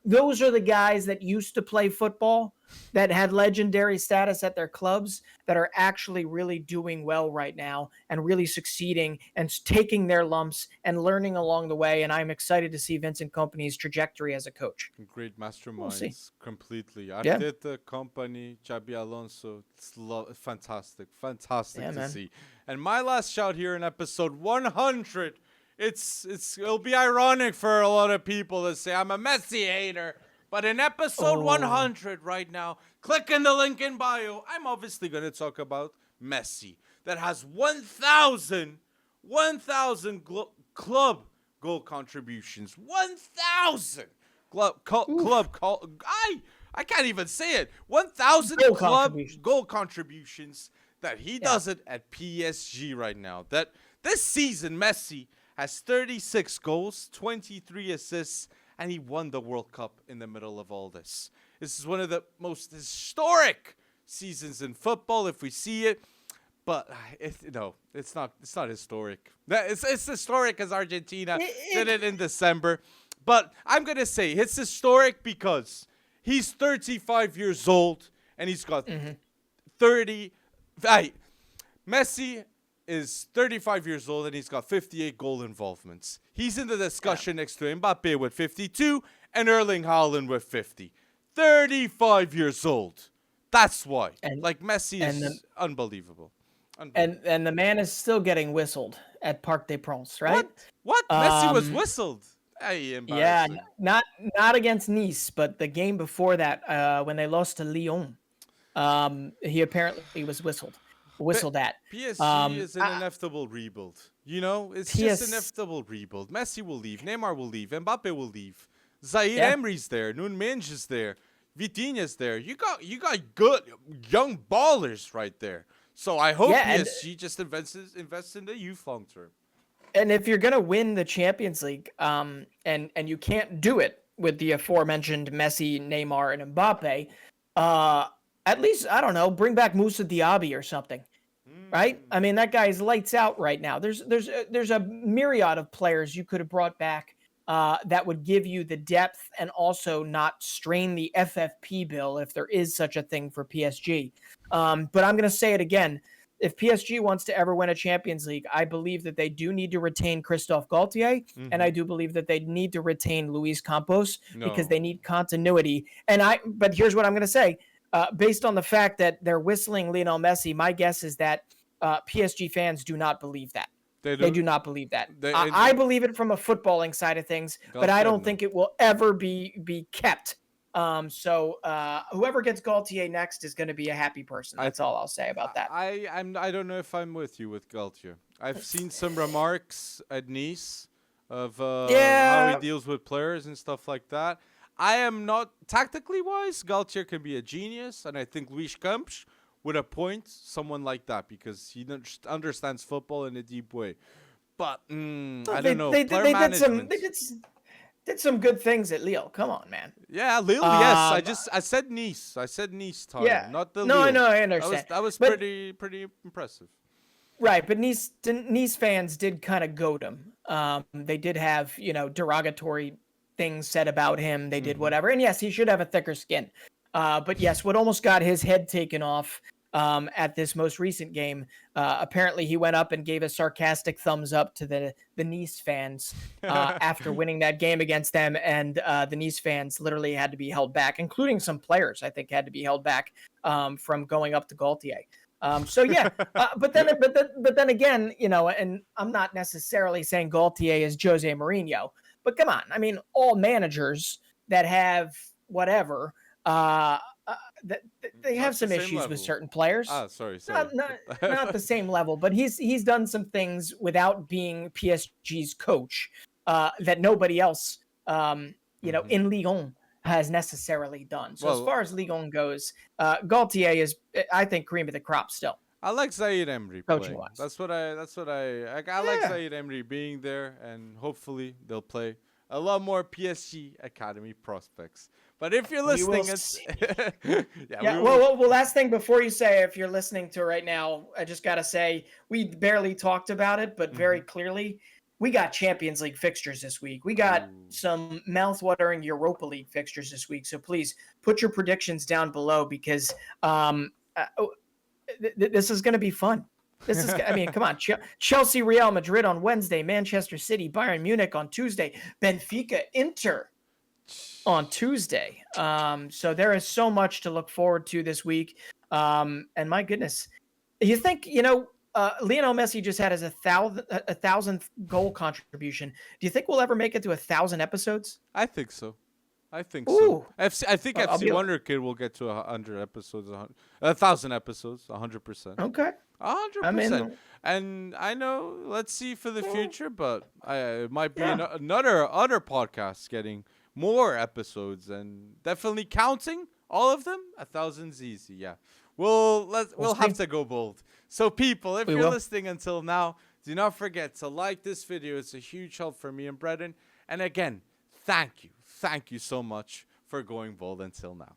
[SPEAKER 2] those are the guys that used to play football, that had legendary status at their clubs, that are actually really doing well right now and really succeeding and taking their lumps and learning along the way. And I'm excited to see Vincent Kompany's trajectory as a coach.
[SPEAKER 1] Great masterminds, completely. Arteta, Kompany, Xabi Alonso, it's fantastic to see. And my last shout here in episode 100, it'll be ironic for a lot of people to say I'm a Messi hater. But in episode 100 right now, click in the link in bio, I'm obviously going to talk about Messi, that has 1,000 club goal contributions. 1,000 I can't even say it. 1,000 club goal contributions that he does it at PSG right now. That this season, Messi has 36 goals, 23 assists, and he won the World Cup in the middle of all this. This is one of the most historic seasons in football, if we see it. But it's not historic. It's historic because Argentina did it in December. But I'm gonna say it's historic because he's 35 years old and he's got 30. Messi is 35 years old and he's got 58 goal involvements. He's in the discussion next to Mbappe with 52 and Erling Haaland with 50. 35 years old. That's why.
[SPEAKER 2] And
[SPEAKER 1] Like Messi
[SPEAKER 2] and the,
[SPEAKER 1] is unbelievable.
[SPEAKER 2] and the man is still getting whistled at Parc des Princes, right?
[SPEAKER 1] What? Messi was
[SPEAKER 2] Um,
[SPEAKER 1] whistled. Hey,
[SPEAKER 2] yeah,
[SPEAKER 1] embarrassing.
[SPEAKER 2] not against Nice, but the game before that, when they lost to Lyon, he apparently was
[SPEAKER 1] But
[SPEAKER 2] whistled at.
[SPEAKER 1] PSG
[SPEAKER 2] Um,
[SPEAKER 1] is an
[SPEAKER 2] I,
[SPEAKER 1] inevitable rebuild. You know, it's just
[SPEAKER 2] PS,
[SPEAKER 1] inevitable rebuild. Messi will leave. Neymar will leave. Mbappe will leave. Zaire
[SPEAKER 2] yeah,
[SPEAKER 1] Emery's there. Nuno Mendes is there. Vitinha's there. You got good young ballers right there. So I hope
[SPEAKER 2] yeah,
[SPEAKER 1] PSG just invests in the youth long term.
[SPEAKER 2] and if you're gonna win the Champions League, and you can't do it with the aforementioned Messi, Neymar, and Mbappe, uh, at least I don't know, bring back Moussa Diaby or something, right? I mean, that guy's lights out right now. There's a myriad of players you could have brought back, that would give you the depth and also not strain the FFP bill if there is such a thing for PSG. But I'm gonna say it again. If PSG wants to ever win a Champions League, I believe that they do need to retain Christophe Galtier, and I
[SPEAKER 1] Mm-hmm.
[SPEAKER 2] do believe that they need to retain Luis Campos because
[SPEAKER 1] No.
[SPEAKER 2] they need continuity. But here's what I'm going to say: based on the fact that they're whistling Lionel Messi, my guess is that PSG fans do not believe that.
[SPEAKER 1] They
[SPEAKER 2] They do
[SPEAKER 1] don't.
[SPEAKER 2] not believe that.
[SPEAKER 1] They
[SPEAKER 2] I believe it from a footballing side of things, but I
[SPEAKER 1] Galtier
[SPEAKER 2] don't
[SPEAKER 1] no.
[SPEAKER 2] think it will ever be kept. So whoever gets Galtier next is going to be a happy person.
[SPEAKER 1] I
[SPEAKER 2] That's all I'll say about that.
[SPEAKER 1] I don't know if I'm with you with Galtier. I've seen some remarks at Nice of how he
[SPEAKER 2] Yeah,
[SPEAKER 1] deals with players and stuff like that. I am not tactically wise. Galtier can be a genius, and I think Luis Campos would appoint someone like that because he understands football in a deep way. But I
[SPEAKER 2] they
[SPEAKER 1] don't know
[SPEAKER 2] they did
[SPEAKER 1] player
[SPEAKER 2] they did some
[SPEAKER 1] management.
[SPEAKER 2] did some good things at Lille. Come on, man.
[SPEAKER 1] Yeah, Lille. Yes,
[SPEAKER 2] Um,
[SPEAKER 1] I said Nice. I said Nice, Tyler,
[SPEAKER 2] yeah.
[SPEAKER 1] not the
[SPEAKER 2] No, I
[SPEAKER 1] Lille.
[SPEAKER 2] know, I
[SPEAKER 1] That was
[SPEAKER 2] understand.
[SPEAKER 1] that was
[SPEAKER 2] But
[SPEAKER 1] pretty impressive.
[SPEAKER 2] right, but Nice fans did kind of goad him. They did have, derogatory things said about him. They did
[SPEAKER 1] Hmm.
[SPEAKER 2] whatever. And yes, he should have a thicker skin. But yes, what almost got his head taken off at this most recent game, apparently he went up and gave a sarcastic thumbs up to the Nice fans after winning that game against them. And the Nice fans literally had to be held back, including some players, I think, had to be held back from going up to Gaultier. So yeah, but then again, and I'm not necessarily saying Gaultier is Jose Mourinho, but come on, I mean, all managers that have whatever, that they have
[SPEAKER 1] Not the
[SPEAKER 2] some
[SPEAKER 1] same
[SPEAKER 2] issues with
[SPEAKER 1] level.
[SPEAKER 2] certain players.
[SPEAKER 1] Ah, sorry.
[SPEAKER 2] Not the same level, but he's done some things without being PSG's coach that nobody else,
[SPEAKER 1] Hmm.
[SPEAKER 2] in Ligue 1 has necessarily done. So as
[SPEAKER 1] Well,
[SPEAKER 2] far as Ligue 1 goes, Gaultier is, I think, cream of the crop still,
[SPEAKER 1] I like Zaid Emery
[SPEAKER 2] coaching
[SPEAKER 1] playing.
[SPEAKER 2] wise.
[SPEAKER 1] I like
[SPEAKER 2] Yeah,
[SPEAKER 1] Zaid Emery being there, and hopefully they'll play a lot more PSG academy prospects. But if you're
[SPEAKER 2] we will
[SPEAKER 1] listening, it's
[SPEAKER 2] see.
[SPEAKER 1] yeah,
[SPEAKER 2] Yeah,
[SPEAKER 1] we
[SPEAKER 2] well,
[SPEAKER 1] will.
[SPEAKER 2] well, well, last thing before you say, if you're listening to right now, I just got to say, we barely talked about it, but very
[SPEAKER 1] Hmm.
[SPEAKER 2] clearly, we got Champions League fixtures this week. We got
[SPEAKER 1] Ooh.
[SPEAKER 2] some mouth-watering Europa League fixtures this week. So please put your predictions down below because this is going to be fun. I mean, come on. Chelsea, Real Madrid on Wednesday, Manchester City, Bayern Munich on Tuesday, Benfica, Inter on Tuesday. So there is so much to look forward to this week. And my goodness, you think, Lionel Messi just had his a thousandth goal contribution. Do you think we'll ever make it to 1,000 episodes?
[SPEAKER 1] I think so. I think so.
[SPEAKER 2] Ooh,
[SPEAKER 1] I think
[SPEAKER 2] I'll
[SPEAKER 1] FC
[SPEAKER 2] be like,
[SPEAKER 1] Wonderkid will get to 100 episodes, 1,000 episodes, 100%.
[SPEAKER 2] okay.
[SPEAKER 1] A hundred
[SPEAKER 2] I
[SPEAKER 1] percent.
[SPEAKER 2] mean,
[SPEAKER 1] And I know, let's see for the
[SPEAKER 2] well,
[SPEAKER 1] future, but it might be
[SPEAKER 2] yeah,
[SPEAKER 1] another other podcast getting more episodes and definitely counting all of them. 1,000's easy, yeah. We'll have
[SPEAKER 2] see.
[SPEAKER 1] to go bold. So people, if
[SPEAKER 2] We
[SPEAKER 1] you're
[SPEAKER 2] will.
[SPEAKER 1] listening until now, do not forget to like this video. It's a huge help for me and Brendan. And again, thank you so much for going bold until now.